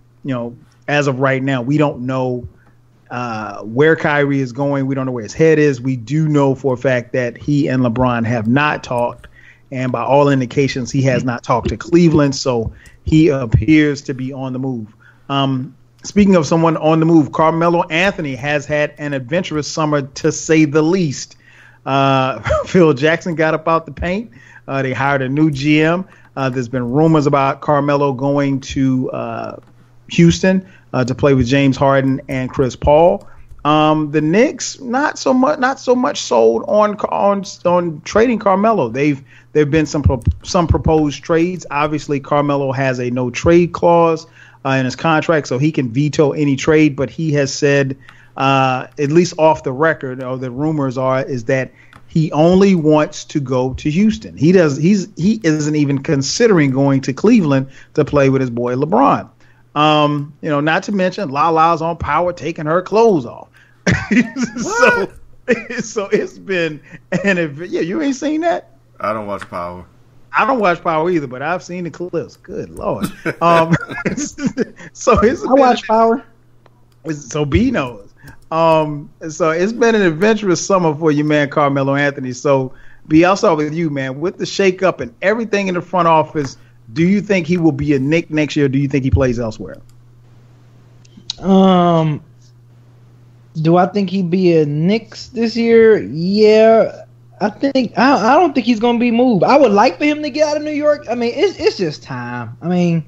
as of right now, we don't know where Kyrie is going. We don't know where his head is. We do know for a fact that he and LeBron have not talked. And by all indications, he has not talked to Cleveland. So he appears to be on the move. Speaking of someone on the move, Carmelo Anthony has had an adventurous summer, to say the least. Phil Jackson got up out the paint. They hired a new GM. There's been rumors about Carmelo going to Houston to play with James Harden and Chris Paul. The Knicks not so much sold on trading Carmelo. There've been some proposed trades. Obviously, Carmelo has a no trade clause in his contract, so he can veto any trade. But he has said, at least off the record, or the rumors is that he only wants to go to Houston. He isn't even considering going to Cleveland to play with his boy LeBron. Not to mention Lala's on Power taking her clothes off. So it's been you ain't seen that? I don't watch Power. I don't watch Power either, but I've seen the clips. Good Lord. So I watch Power. So B knows. So it's been an adventurous summer for you, man, Carmelo Anthony. So B, I'll start with you, man. With the shakeup and everything in the front office, do you think he will be a Knick next year? Or do you think he plays elsewhere? Do I think he'd be a Knicks this year? Yeah, I don't think he's gonna be moved. I would like for him to get out of New York. I mean, it's just time. I mean,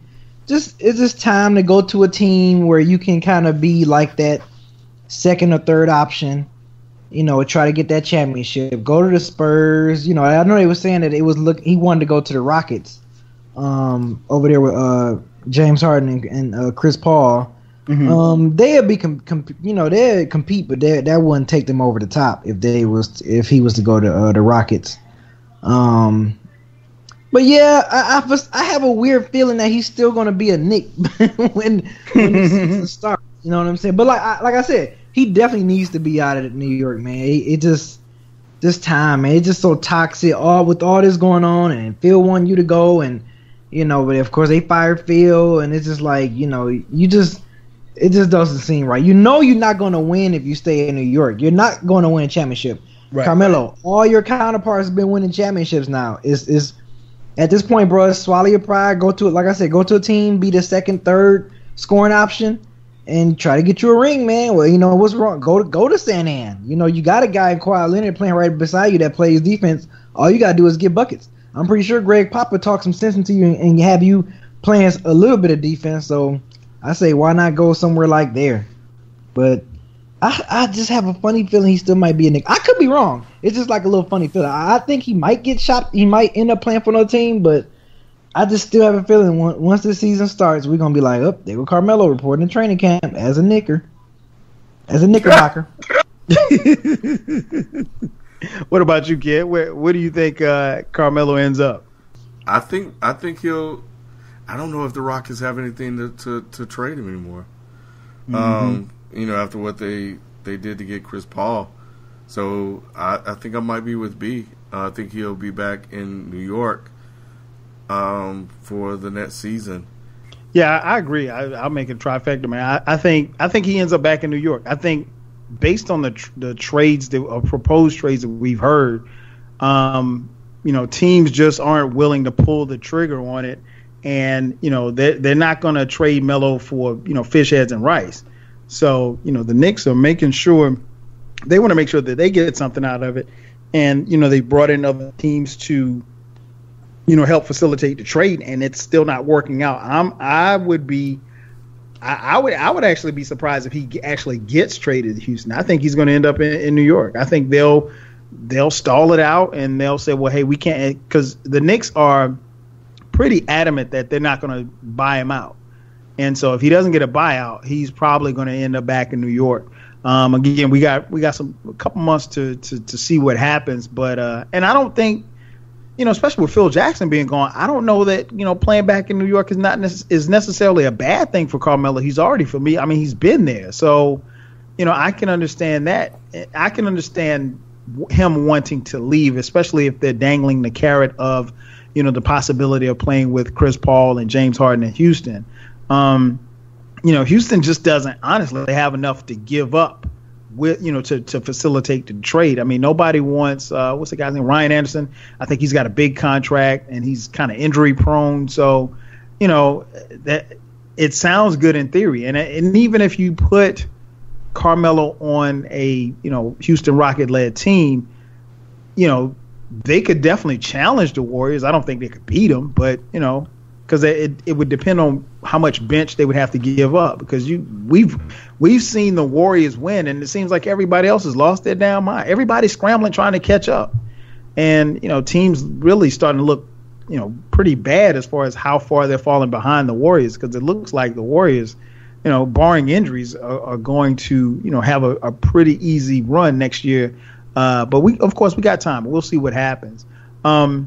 it's just time to go to a team where you can kind of be like that second or third option. Try to get that championship. Go to the Spurs. I know they were saying that he wanted to go to the Rockets. Over there with James Harden and Chris Paul. Mm-hmm. They'd be they'd compete, but that wouldn't take them over the top if he was to go to the Rockets. But yeah, I have a weird feeling that he's still going to be a Knick when the season starts. You know what I'm saying? But like I said, he definitely needs to be out of New York, man. It just this time, man, it's just so toxic. With all this going on, and Phil wanted you to go, and but of course they fired Phil, and it's just like it just doesn't seem right. You're not going to win if you stay in New York. You're not going to win a championship. Right. Carmelo, all your counterparts have been winning championships now. Is at this point, bro, swallow your pride. Go to a team, be the second, third scoring option, and try to get you a ring, man. Well, what's wrong? Go to San Ann. You got a guy in Kawhi Leonard playing right beside you that plays defense. All you got to do is get buckets. I'm pretty sure Greg Papa talked some sense into you and have you playing a little bit of defense. So I say, why not go somewhere like there? But I just have a funny feeling he still might be a Knick. I could be wrong. It's just like a little funny feeling. I think he might get shopped. He might end up playing for another team, but I just still have a feeling once this season starts, we're going to be like, oh, there go Carmelo reporting in training camp as a Knicker. As a Knickerbocker. What about you, kid? Where do you think Carmelo ends up? I think he'll. I don't know if the Rockets have anything to trade him anymore. Mm-hmm. After what they did to get Chris Paul, so I think I might be with B. I think he'll be back in New York for the next season. Yeah, I agree. I'll make it a trifecta, man. I think he ends up back in New York. I think based on the trades proposed trades that we've heard, teams just aren't willing to pull the trigger on it. And, they're not going to trade Melo for, fish heads and rice. So, the Knicks are making sure they want to make sure that they get something out of it. And, they brought in other teams to, help facilitate the trade, and it's still not working out. I would actually be surprised if he actually gets traded to Houston. I think he's going to end up in New York. I think they'll stall it out, and they'll say, well, hey, we can't, because the Knicks are pretty adamant that they're not going to buy him out. And so if he doesn't get a buyout, he's probably going to end up back in New York. Again, we got a couple months to see what happens, but and I don't think, especially with Phil Jackson being gone, I don't know that playing back in New York is necessarily a bad thing for Carmelo. He's already he's been there, so I can understand that. I can understand him wanting to leave, especially if they're dangling the carrot of the possibility of playing with Chris Paul and James Harden in Houston. Houston just doesn't honestly have enough to give up with, to facilitate the trade. I mean, nobody wants, what's the guy's name? Ryan Anderson. I think he's got a big contract and he's kind of injury prone. So, that it sounds good in theory. And even if you put Carmelo on a, Houston Rocket led team, they could definitely challenge the Warriors. I don't think they could beat them, but because it would depend on how much bench they would have to give up. Because we've seen the Warriors win, and it seems like everybody else has lost their damn mind. Everybody's scrambling trying to catch up, and teams really starting to look pretty bad as far as how far they're falling behind the Warriors. Because it looks like the Warriors, barring injuries, are going to have a pretty easy run next year. But we got time. We'll see what happens. Now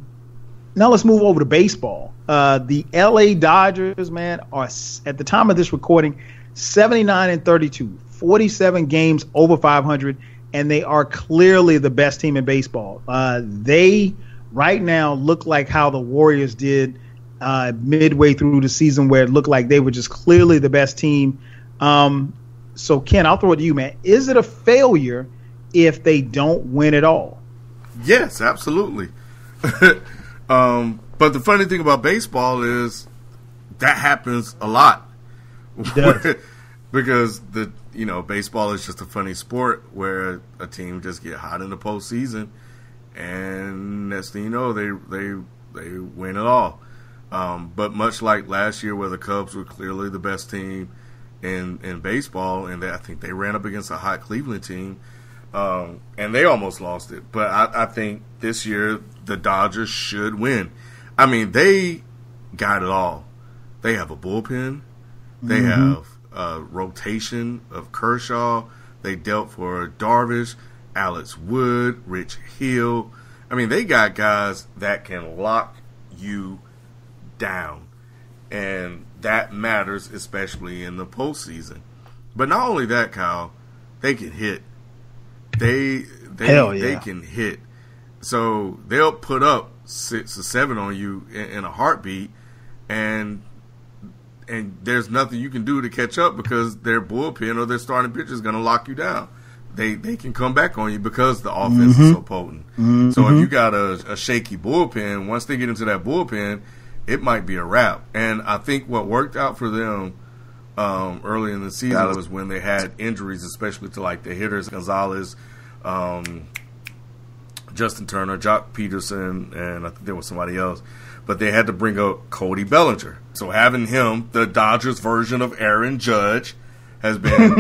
let's move over to baseball. The LA Dodgers, man, are at the time of this recording 79-32, 47 games over 500, and they are clearly the best team in baseball. They right now look like how the Warriors did midway through the season, where it looked like they were just clearly the best team. So Ken, I'll throw it to you, man. Is it a failure if they don't win at all? Yes, absolutely. But the funny thing about baseball is that happens a lot. Because baseball is just a funny sport where a team just get hot in the postseason, and next thing you know, they win it all. But much like last year, where the Cubs were clearly the best team in baseball, and I think they ran up against a hot Cleveland team, and they almost lost it. But I think this year the Dodgers should win. I mean, they got it all. They have a bullpen. They have a rotation of Kershaw. They dealt for Darvish, Alex Wood, Rich Hill. I mean, they got guys that can lock you down. And that matters, especially in the postseason. But not only that, Kyle, they can hit. They can hit. So they'll put up 6 or 7 on you in a heartbeat, and there's nothing you can do to catch up because their bullpen or their starting pitcher is going to lock you down. They can come back on you because the offense is so potent. So if you got a shaky bullpen, once they get into that bullpen, it might be a wrap. And I think what worked out for them early in the season was when they had injuries, especially to like the hitters, Gonzalez, Justin Turner, Jock Peterson, and I think there was somebody else. But they had to bring up Cody Bellinger. So having him, the Dodgers version of Aaron Judge, has been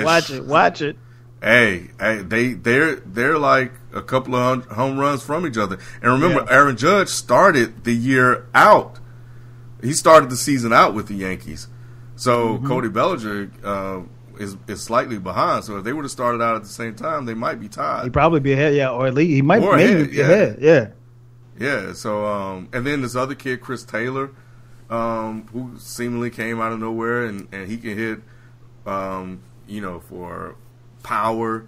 watch it. Hey, they're like a couple of home runs from each other. And remember, Aaron Judge started the year out. He started the season out with the Yankees. So Cody Bellinger is slightly behind. So if they would have started out at the same time, they might be tied. He'd probably be ahead, or at least he might be ahead. Yeah. So and then this other kid, Chris Taylor, who seemingly came out of nowhere, and he can hit, for power.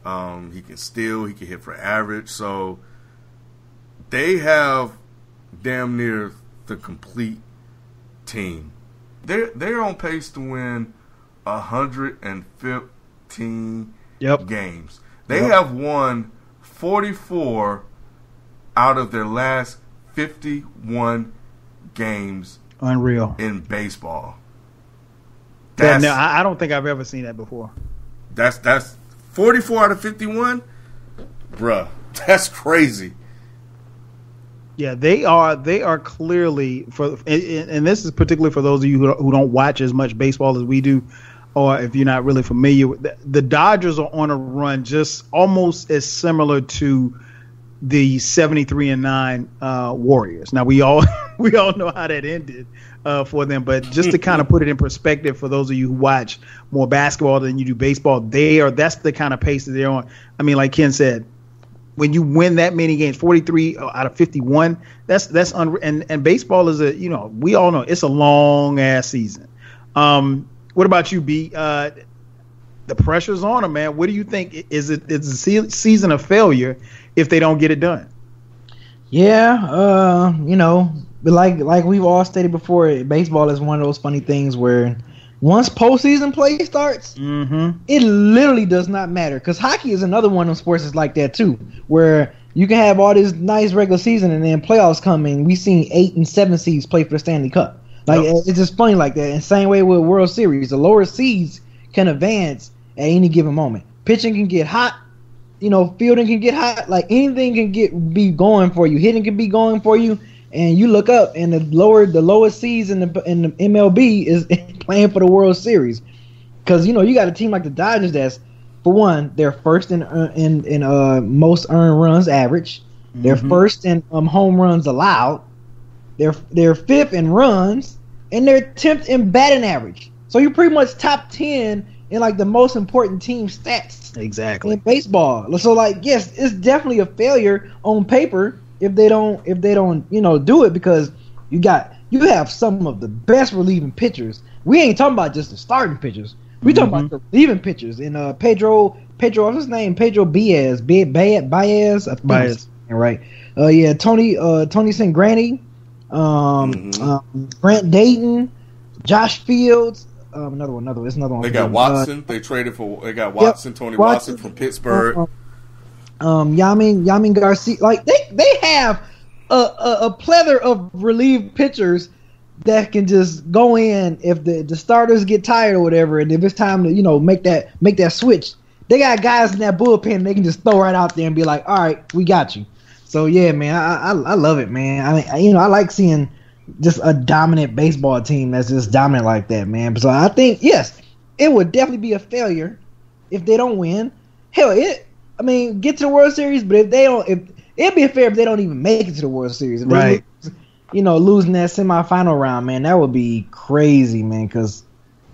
He can steal. He can hit for average. So they have damn near the complete team. They're on pace to win 115 games. They have won 44 out of their last 51 games. Unreal in baseball. I don't think I've ever seen that before. That's 44 out of 51, bruh. That's crazy. Yeah, they are clearly and this is particularly for those of you who don't watch as much baseball as we do, or if you're not really familiar with the Dodgers are on a run just almost as similar to the 73-9 Warriors. Now we all know how that ended for them, but just to kind of put it in perspective for those of you who watch more basketball than you do baseball, that's the kind of pace that they're on. I mean, like Ken said, when you win that many games, 43 out of 51, that's and baseball is we all know it's a long ass season. What about you, B? The pressure's on them, man. What do you think? Is it a season of failure if they don't get it done? Yeah, but like we've all stated before, baseball is one of those funny things where once postseason play starts, it literally does not matter. Because hockey is another one of sports that's like that too, where you can have all this nice regular season and then playoffs come and we've seen 8 and 7 seeds play for the Stanley Cup. It's just funny like that. And same way with World Series, the lower seeds can advance at any given moment. Pitching can get hot, fielding can get hot. Like anything can be going for you. Hitting can be going for you. And you look up, and the lowest seeds in the MLB is playing for the World Series, because you got a team like the Dodgers that's, for one, they're first in most earned runs average, they're first in home runs allowed, they're fifth in runs, and they're 10th in batting average. So you're pretty much top 10 in like the most important team stats in baseball. So yes, it's definitely a failure on paper if they don't do it, because you have some of the best relieving pitchers. We ain't talking about just the starting pitchers. We talking about the relieving pitchers. And Pedro, what's his name? Pedro Baez, Baez, right? Tony Sangrani, Brent Dayton, Josh Fields. Another one. They got Watson. They got Watson, Tony Watson from Pittsburgh. Yamin Garcia. Like they have a plethora of relief pitchers that can just go in if the starters get tired or whatever, and if it's time to make that switch, they got guys in that bullpen they can just throw right out there and be like, all right, we got you. So yeah, man, I love it, man. I like seeing just a dominant baseball team that's just dominant like that, man. So I think, yes, it would definitely be a failure if they don't win. Hell, get to the World Series, but if they don't, it'd be a failure if they don't even make it to the World Series. If right. They, losing that semifinal round, man, that would be crazy, man, because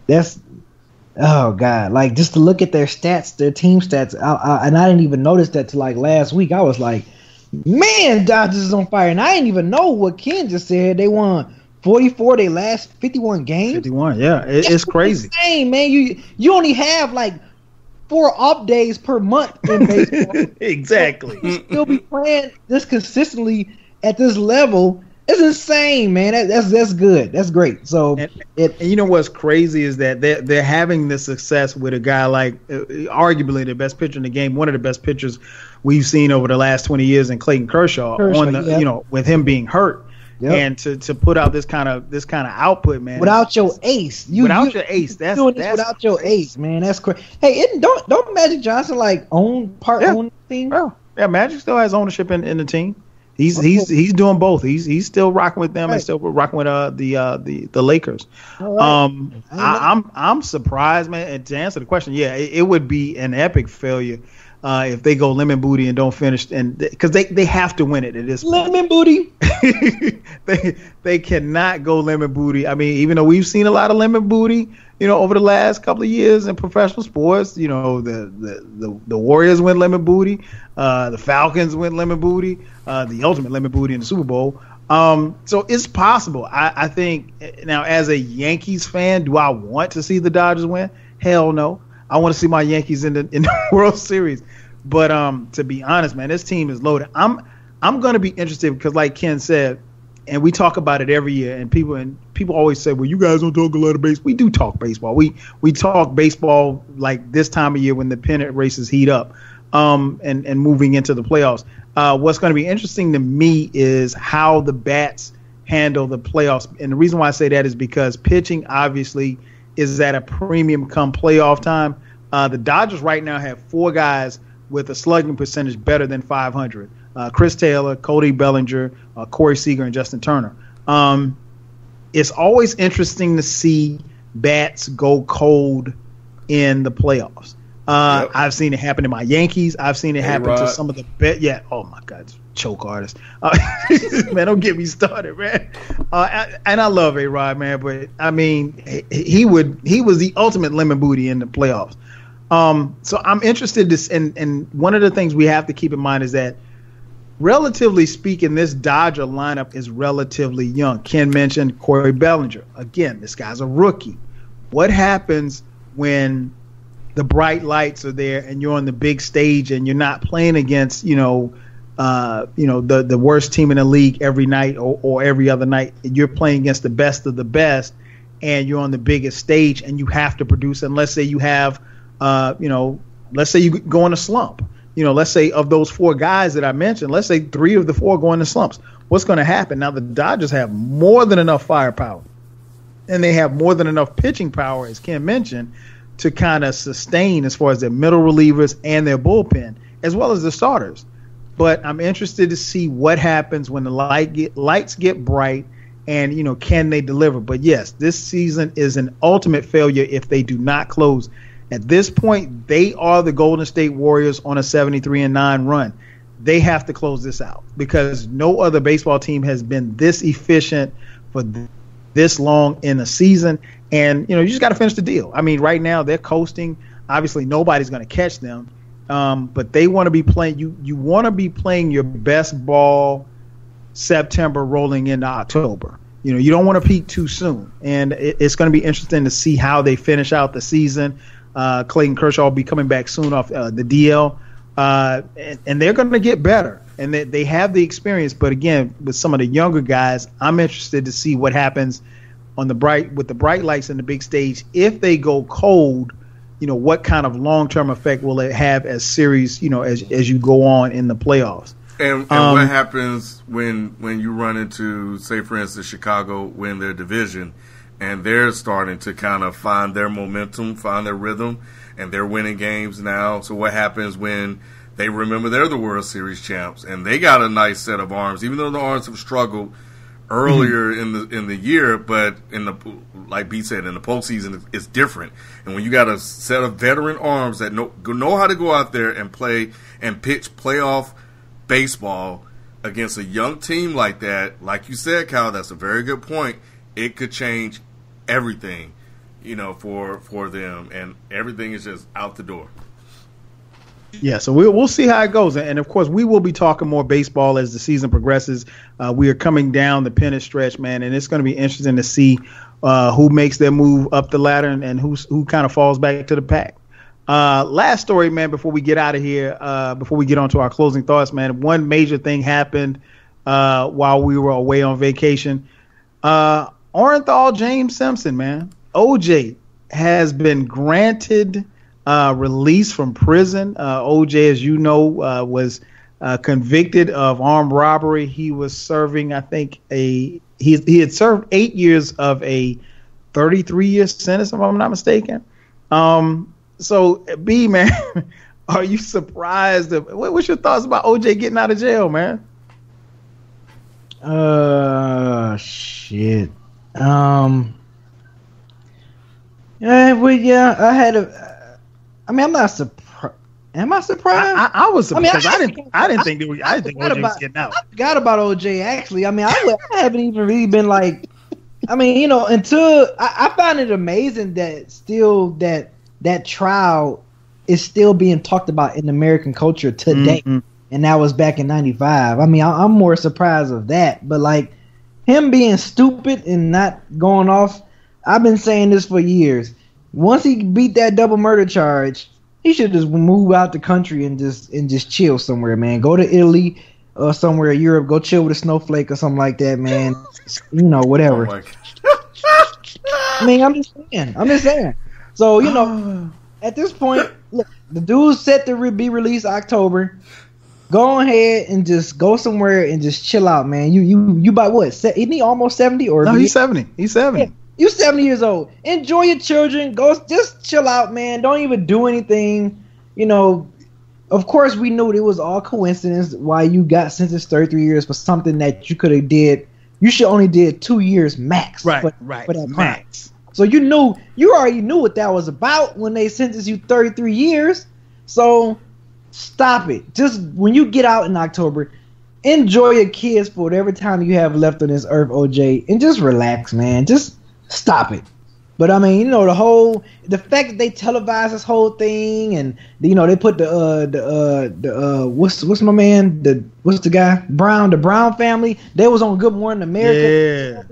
that's, oh, God. Like, just to look at their stats, their team stats, and I didn't even notice that till, like, last week. I was like, man, Dodgers is on fire. And I didn't even know what Ken just said. They won 44 they last 51 games. 51, yeah. It's crazy. Insane, man. You only have, like, 4 off days per month in baseball. Exactly. So you still be playing this consistently at this level. It's insane, man. That's good. That's great. So, and you know what's crazy is that they're having this success with a guy like arguably the best pitcher in the game, one of the best pitchers we've seen over the last 20 years in Clayton Kershaw with him being hurt. Yep. And to put out this kind of output, man. Without your ace. Without your ace. That's without your ace, man. That's crazy. Hey, don't Magic Johnson own the team? Well, yeah, Magic still has ownership in the team. He's doing both. He's still rocking with them and still rocking with the Lakers. Right. I'm surprised, man. And to answer the question, yeah, it would be an epic failure if they go lemon booty and don't finish, and because they have to win it at this point. Lemon booty. they cannot go lemon booty. I mean, even though we've seen a lot of lemon booty, over the last couple of years in professional sports, the Warriors went lemon booty, the Falcons went lemon booty, the ultimate lemon booty in the Super Bowl. So it's possible. I think now, as a Yankees fan, do I want to see the Dodgers win? Hell no. I want to see my Yankees in the World Series. But to be honest, man, this team is loaded. I'm going to be interested because, like Ken said, and we talk about it every year, and people always say, well, you guys don't talk a lot of baseball. We do talk baseball. We talk baseball like this time of year when the pennant races heat up and moving into the playoffs. What's going to be interesting to me is how the bats handle the playoffs. And the reason why I say that is because pitching obviously is at a premium come playoff time. The Dodgers right now have 4 guys with a slugging percentage better than 500. Chris Taylor, Cody Bellinger, Corey Seager, and Justin Turner. It's always interesting to see bats go cold in the playoffs. Yep. I've seen it happen to my Yankees. I've seen it happen to some of the best. Yeah. Oh my God, choke artist. Man, don't get me started, man. And I love A-Rod, man, but I mean, he was the ultimate lemon booty in the playoffs. So I'm interested and one of the things we have to keep in mind is that, relatively speaking, this Dodger lineup is relatively young. Ken mentioned Corey Bellinger. Again, this guy's a rookie. What happens when the bright lights are there and you're on the big stage and you're not playing against, the worst team in the league every night or every other night? You're playing against the best of the best and you're on the biggest stage and you have to produce. And let's say you have, let's say you go in a slump. Let's say of those 4 guys that I mentioned, let's say 3 of the 4 go into slumps. What's going to happen? Now, the Dodgers have more than enough firepower, and they have more than enough pitching power, as Ken mentioned, to kind of sustain as far as their middle relievers and their bullpen, as well as the starters. But I'm interested to see what happens when the lights get bright and, can they deliver? But, yes, this season is an ultimate failure if they do not close. At this point, they are the Golden State Warriors on a 73-9 run. They have to close this out because no other baseball team has been this efficient for this long in a season. And, you just got to finish the deal. I mean, right now they're coasting. Obviously, nobody's going to catch them. But they want to be playing. You want to be playing your best ball September rolling into October. You don't want to peak too soon. And it's going to be interesting to see how they finish out the season. Clayton Kershaw will be coming back soon off the DL, and they're going to get better, and they have the experience. But again, with some of the younger guys, I'm interested to see what happens with the bright lights and the big stage. If they go cold, what kind of long-term effect will it have as series, as you go on in the playoffs? And what happens when you run into, say, for instance, Chicago win their division, and they're starting to kind of find their momentum, find their rhythm, and they're winning games now. So what happens when they remember they're the World Series champs, and they got a nice set of arms, even though the arms have struggled earlier in the year, but like B said, in the postseason it's different. And when you got a set of veteran arms that know how to go out there and play and pitch playoff baseball against a young team like that, like you said, Kyle, that's a very good point. It could change everything, for them, and everything is just out the door. Yeah, so we'll see how it goes, and of course we will be talking more baseball as the season progresses. We are coming down the pennant stretch, man, and it's going to be interesting to see who makes their move up the ladder and who kind of falls back to the pack. Last story, man, before we get out of here, before we get on to our closing thoughts, man, one major thing happened while we were away on vacation. Orenthal James Simpson, man, OJ has been granted release from prison. OJ, as you know, was convicted of armed robbery. He was serving, I think, he had served 8 years of a 33-year sentence, if I'm not mistaken. So, B, man, are you surprised? What's your thoughts about OJ getting out of jail, man? Shit. I'm not surprised. Am I surprised? I was surprised. I didn't think OJ was getting out. I forgot about OJ, actually. I haven't even really been like, until I find it amazing that still that trial is still being talked about in American culture today. Mm-hmm. And that was back in 95. I'm more surprised of that. But like him being stupid and not going off, I've been saying this for years. Once he beat that double murder charge, he should just move out the country and just chill somewhere, man. Go to Italy or somewhere in Europe. Go chill with a snowflake or something like that, man. Whatever. I'm just saying. So, at this point, look, the dude's set to be released October. Go ahead and just go somewhere and just chill out, man. You about what? Isn't he almost 70? No, he's 70. He's 70. Yeah. You're 70 years old. Enjoy your children. Go, just chill out, man. Don't even do anything. Of course, we knew it was all coincidence why you got sentenced 33 years for something that you could have did. You should only did 2 years max. Right, for that max. Crime. So you already knew what that was about when they sentenced you 33 years. So stop it. Just when you get out in October, enjoy your kids for whatever time you have left on this earth, OJ, and just relax, man. Just stop it. But the fact that they televised this whole thing, and they put what's my man, what's the guy, the Brown family, they was on Good Morning America. Yeah.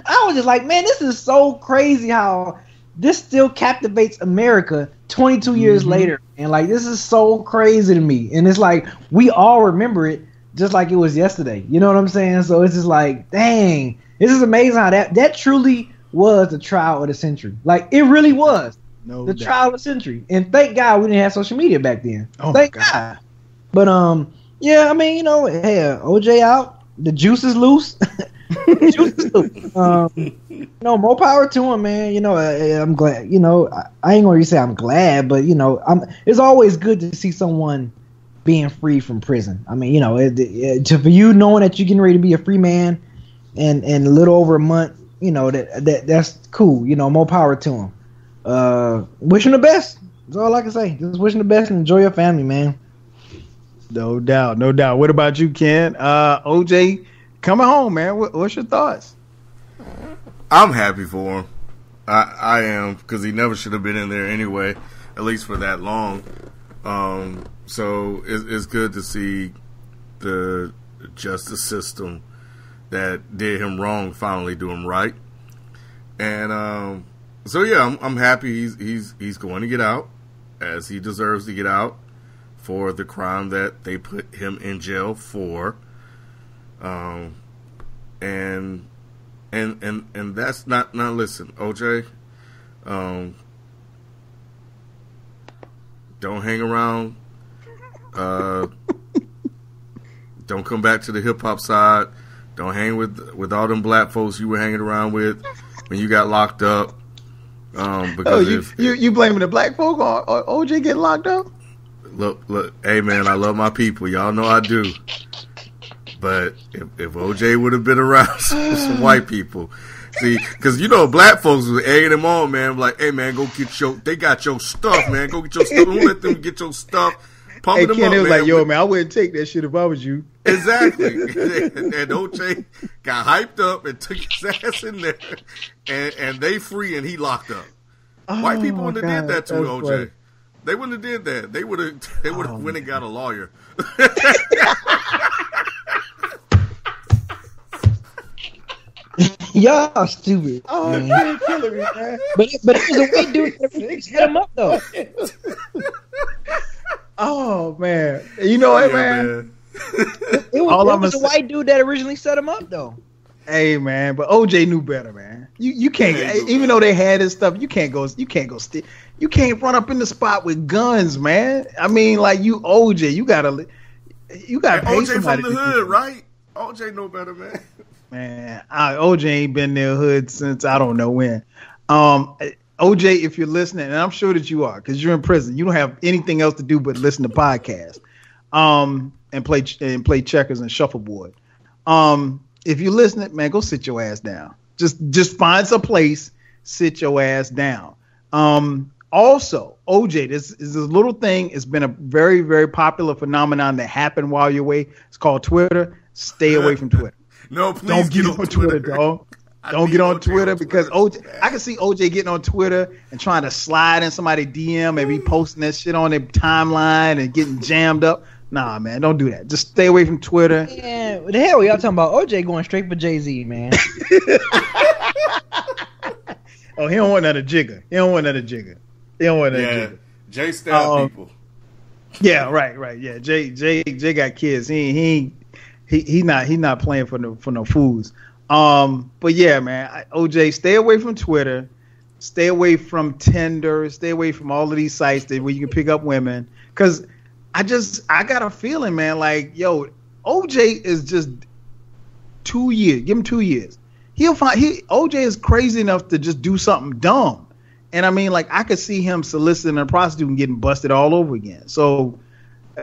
I was just like, man, this is so crazy how this still captivates America 22 years later, and like this is so crazy to me. And it's like we all remember it just like it was yesterday. You know what I'm saying? So it's just like, dang, this is amazing how that truly was the trial of the century. Like it really was the trial of the century. And thank God we didn't have social media back then. Thank God. But hey, OJ out. The juice is loose. More power to him, man. I'm glad. I ain't gonna say I'm glad, but it's always good to see someone being free from prison. For you knowing that you're getting ready to be a free man, and a little over a month. That's cool. More power to him. Wish him the best. That's all I can say. Just wish him the best and enjoy your family, man. No doubt. What about you, Ken? OJ coming home, man. What's your thoughts? I'm happy for him. I am, because he never should have been in there anyway, at least for that long. So it's good to see the justice system that did him wrong finally do him right. And I'm happy he's going to get out, as he deserves to get out for the crime that they put him in jail for. And that's not listen, OJ, don't hang around, don't come back to the hip hop side. Don't hang with all them black folks you were hanging around with when you got locked up. Because you blaming the black folk on OJ getting locked up? Look, hey man, I love my people. Y'all know I do. But if OJ would have been around some white people, see, because black folks was egging him on, man. Like, hey, man, go get they got your stuff, man. Go get your stuff. Don't let them get your stuff. Hey, Ken, it was like, yo, man, I wouldn't take that shit if I was you. Exactly. And OJ got hyped up and took his ass in there, and they free and he locked up. White people wouldn't have did that to OJ. Funny. They wouldn't have did that. They would have went and got a lawyer. Y'all stupid. Oh, man, killing me, man. But it was a white dude that set him up though. Oh man, you know what, man? It was a white dude that originally set him up though. Hey man, but OJ knew better, man. You can't, even though they had his stuff, you can't run up in the spot with guns, man. I mean, like, you OJ, you gotta pay OJ somebody from the hood, right? OJ know better, man. Man, OJ ain't been in the hood since I don't know when. OJ, if you're listening, and I'm sure that you are, because you're in prison, you don't have anything else to do but listen to podcasts, and play checkers and shuffleboard. If you're listening, man, go sit your ass down. Just find some place, sit your ass down. Also, OJ, this is this little thing. It's been a very, very popular phenomenon that happened while you're away. It's called Twitter. Stay away from Twitter. No, please don't get on Twitter, dog. Don't get on Twitter because OJ. I can see OJ getting on Twitter and trying to slide in somebody's DM and be posting that shit on their timeline and getting jammed up. Nah, man, don't do that. Just stay away from Twitter. Yeah, what the hell y'all talking about? OJ going straight for Jay-Z, man. Oh, he don't want another jigger. Jay stabbed people. Yeah, right. Yeah, Jay got kids. He not playing for no fools. But yeah, man, OJ, stay away from Twitter, stay away from Tinder, stay away from all of these sites where you can pick up women. Cause I got a feeling, man, like, yo, OJ is just 2 years. Give him 2 years. OJ is crazy enough to just do something dumb. And I mean, like, I could see him soliciting a prostitute and getting busted all over again. So,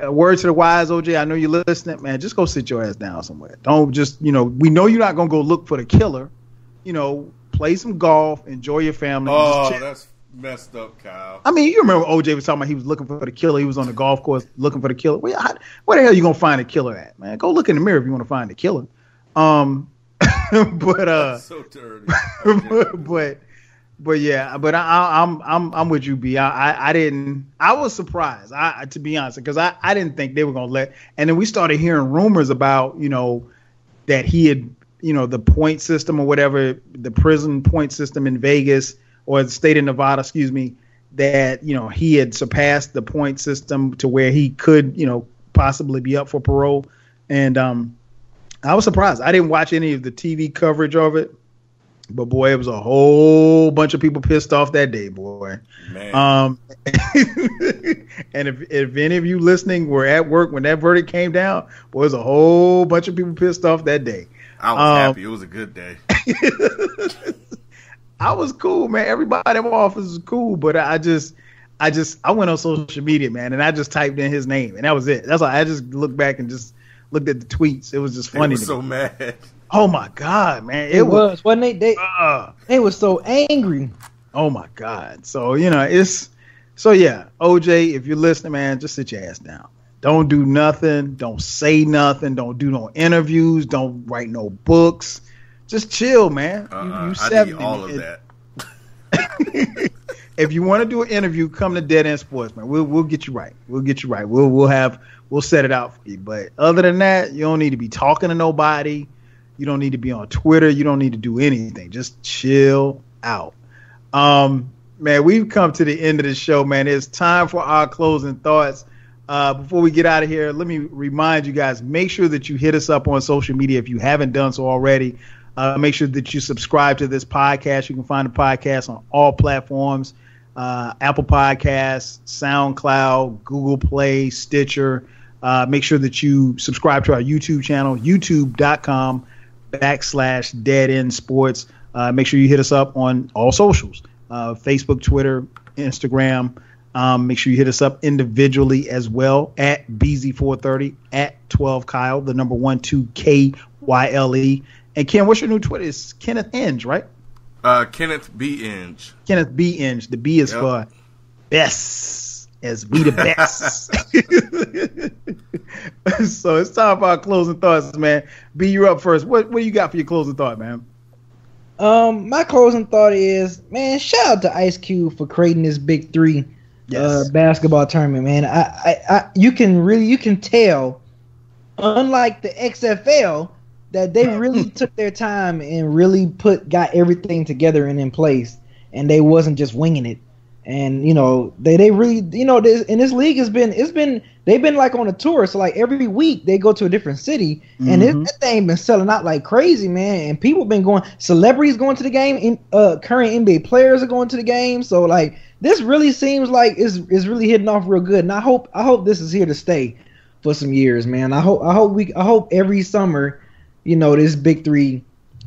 word to the wise, OJ, I know you're listening, man. Just go sit your ass down somewhere. Don't just, we know you're not going to go look for the killer. Play some golf, enjoy your family. Oh, that's messed up, Kyle. I mean, you remember OJ was talking about he was looking for the killer. He was on the golf course looking for the killer. Where the hell are you going to find a killer at, man? Go look in the mirror if you want to find the killer. That's so dirty. But yeah, I'm with you, B. I was surprised, to be honest, because I didn't think they were gonna let. And then we started hearing rumors about that he had the point system or whatever, the prison point system in Vegas or the state of Nevada, excuse me, that he had surpassed the point system to where he could possibly be up for parole. And I was surprised. I didn't watch any of the TV coverage of it. But boy, it was a whole bunch of people pissed off that day, boy. Man. And if any of you listening were at work when that verdict came down, boy, it was a whole bunch of people pissed off that day. I was happy. It was a good day. I was cool, man. Everybody in my office was cool, but I went on social media, man, and I just typed in his name, and that was it. That's all. I just looked back and just looked at the tweets. It was just funny. They were so mad. Oh my God, man! It was, wasn't it? They were so angry. Oh my God! So yeah, OJ, if you're listening, man, just sit your ass down. Don't do nothing. Don't say nothing. Don't do no interviews. Don't write no books. Just chill, man. You 70, I need all of that. If you want to do an interview, come to Dead End Sports, man. We'll get you right. We'll set it out for you. But other than that, you don't need to be talking to nobody. You don't need to be on Twitter. You don't need to do anything. Just chill out. Man, we've come to the end of the show, man. It's time for our closing thoughts. Before we get out of here, let me remind you guys, make sure that you hit us up on social media if you haven't done so already. Make sure that you subscribe to this podcast. You can find the podcast on all platforms, Apple Podcasts, SoundCloud, Google Play, Stitcher. Make sure that you subscribe to our YouTube channel, youtube.com/Dead End Sports. Make sure you hit us up on all socials, Facebook, Twitter, Instagram. Make sure you hit us up individually as well at BZ430, at 12Kyle, the number 12KYLE. And Ken, what's your new Twitter? It's Kenneth Inge, right? Kenneth B. Inge. Kenneth B. Inge. The B is for best, as we the best. So it's time for our closing thoughts, man. B, you're up first. What do you got for your closing thought, man? My closing thought is, man, shout out to Ice Cube for creating this Big Three basketball tournament, man. You can tell, unlike the XFL, that they really took their time and really got everything together and in place, and they wasn't just winging it. And they really this league they've been like on a tour, so like every week they go to a different city, and that thing been selling out like crazy, man. And people been going, celebrities going to the game, current NBA players are going to the game, so like this really seems like is really hitting off real good. And I hope this is here to stay for some years, man. I hope every summer, this Big Three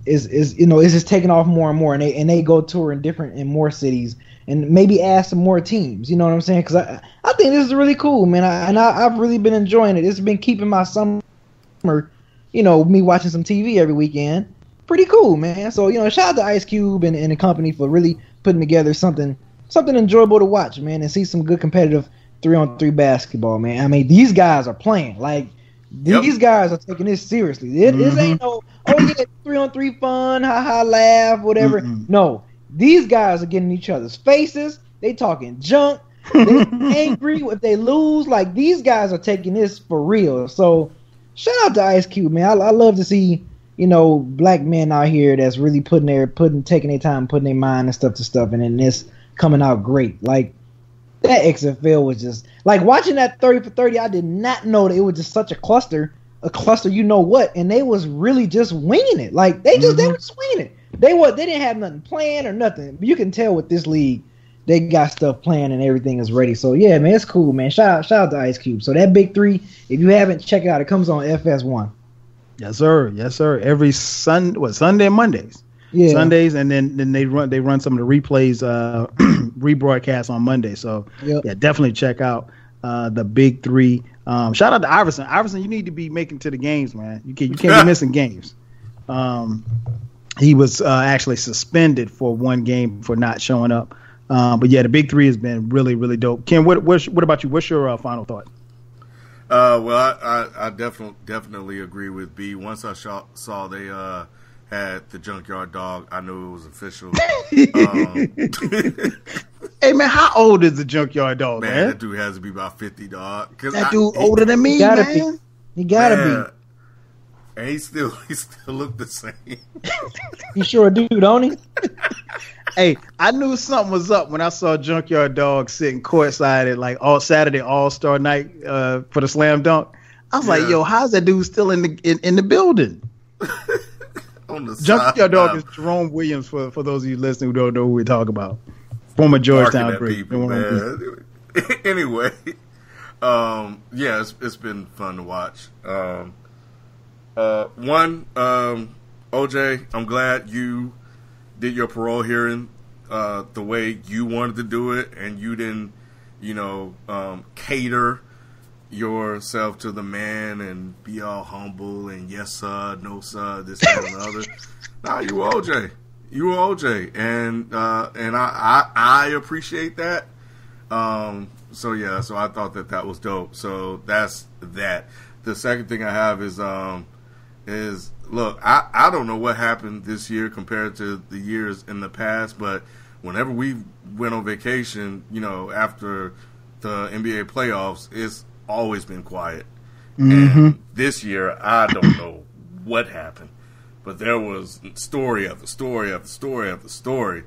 is just taking off more and more, and they go tour in more cities, and maybe add some more teams. You know what I'm saying? Because I think this is really cool, man. I've really been enjoying it. It's been keeping my summer, me watching some TV every weekend. Pretty cool, man. So shout out to Ice Cube and the company for really putting together something enjoyable to watch, man, and see some good competitive 3-on-3 basketball, man. I mean, these guys are playing like. These guys are taking this seriously. This ain't no, 3-on-3 fun, ha laugh, whatever. No, these guys are getting each other's faces. They talking junk. They angry if they lose. Like, these guys are taking this for real. So, shout out to Ice Cube, man. I love to see, black men out here that's really taking their time, putting their mind and stuff, and then this coming out great. Like, that XFL was just like watching that 30 for 30. I did not know that it was just such a cluster, and they was really just winging it. Like they were just winging it. They didn't have nothing planned or nothing. But you can tell with this league, they got stuff planned and everything is ready. So yeah, man, it's cool, man. Shout out to Ice Cube. So that Big Three, if you haven't, check it out. It comes on FS1. Yes, sir. Every Sunday and Mondays. Yeah. Sundays, and then they run some of the replays, rebroadcast on Monday. So yeah, definitely check out the Big Three. Shout out to Iverson. Iverson, you need to be making to the games, man. You can't be missing games. He was actually suspended for one game for not showing up. But yeah, the Big Three has been really, really dope. Ken, what about you? What's your final thought? Well, I definitely agree with B. Once I saw they had the Junkyard Dog, I knew it was official. Hey man, how old is the Junkyard Dog? Man, that dude has to be about 50, dog. That dude older than me, man. He gotta be. And he still look the same. He sure do, don't he? Hey, I knew something was up when I saw Junkyard Dog sitting courtside at like Saturday All-Star night for the slam dunk. I was like, yo, how's that dude still in the building? Junkyard Dog is Jerome Williams for those of you listening who don't know who we're talking about. Former Georgetown great. Anyway, yeah, it's been fun to watch. OJ, I'm glad you did your parole hearing the way you wanted to do it, and you didn't, cater yourself to the man and be all humble and yes sir, no sir, this that, and the other. Nah, you were OJ. You were OJ, and I appreciate that. So I thought that was dope. So that's that. The second thing I have is look, I don't know what happened this year compared to the years in the past, but whenever we went on vacation, after the NBA playoffs, it's always been quiet. And this year, I don't know what happened, but there was story after story after story after story,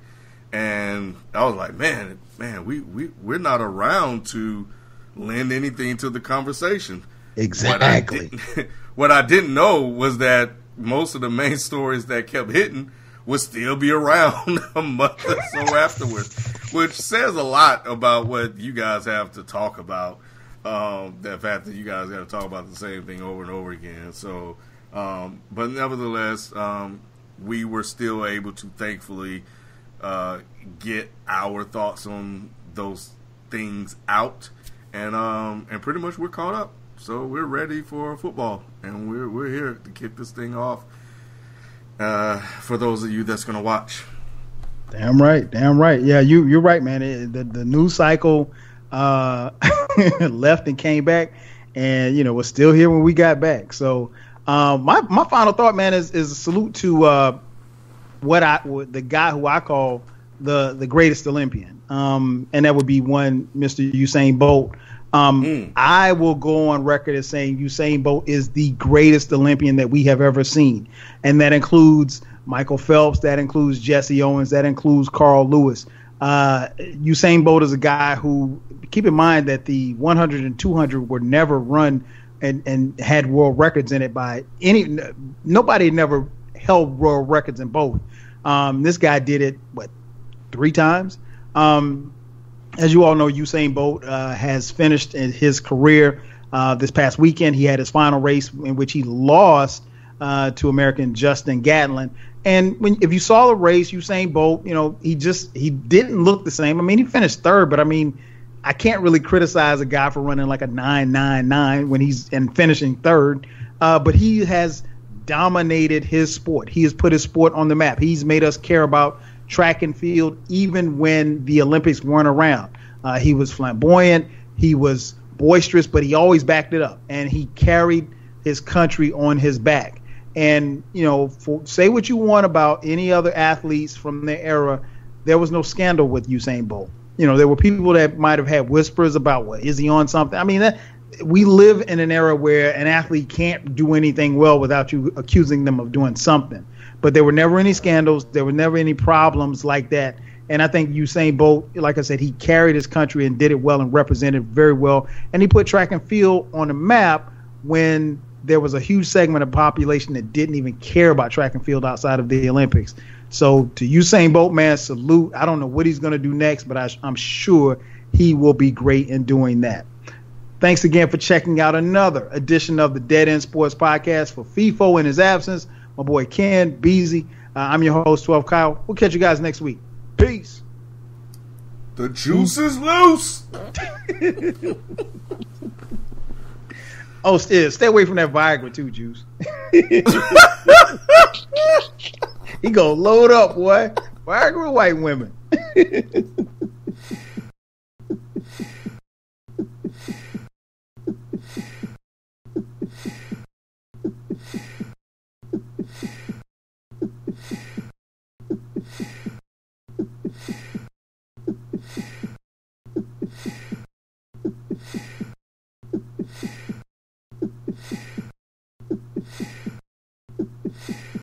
and I was like, man, we're not around to lend anything to the conversation. Exactly. What I didn't know was that most of the main stories that kept hitting would still be around a month or so afterwards, which says a lot about what you guys have to talk about. The fact that you guys got to talk about the same thing over and over again. So, but nevertheless, we were still able to thankfully get our thoughts on those things out, and pretty much we're caught up. So we're ready for football, and we're here to kick this thing off. For those of you that's gonna watch. Damn right. Yeah, you're right, man. The news cycle left and came back, and was still here when we got back. So my final thought, man, is a salute to the guy who I call the greatest Olympian, and that would be one Mr. Usain Bolt. I will go on record as saying Usain Bolt is the greatest Olympian that we have ever seen. And that includes Michael Phelps, that includes Jesse Owens, that includes Carl Lewis. Usain Bolt is a guy who, keep in mind that the 100 and 200 were never run and had world records in it by nobody never held world records in both. This guy did it, 3 times? As you all know, Usain Bolt has finished his career this past weekend. He had his final race in which he lost to American Justin Gatlin. And if you saw the race, Usain Bolt, he didn't look the same. I mean, he finished third, but I mean, I can't really criticize a guy for running like a 9.99 when he's finishing third. But he has dominated his sport. He has put his sport on the map. He's made us care about track and field even when the Olympics weren't around. He was flamboyant, he was boisterous, but he always backed it up, and he carried his country on his back. And say what you want about any other athletes from their era, there was no scandal with Usain Bolt. There were people that might have had whispers about is he on something. I mean, we live in an era where an athlete can't do anything well without you accusing them of doing something. But there were never any scandals. There were never any problems like that. And I think Usain Bolt, like I said, he carried his country and did it well and represented very well. And he put track and field on the map when there was a huge segment of the population that didn't even care about track and field outside of the Olympics. So to Usain Bolt, man, salute. I don't know what he's going to do next, but I'm sure he will be great in doing that. Thanks again for checking out another edition of the Dead End Sports Podcast. For FIFO in his absence, my boy Ken Beasy. I'm your host, 12 Kyle. We'll catch you guys next week. Peace. The juice is loose. Stay away from that Viagra too, Juice. He gonna load up, boy. Viagra white women.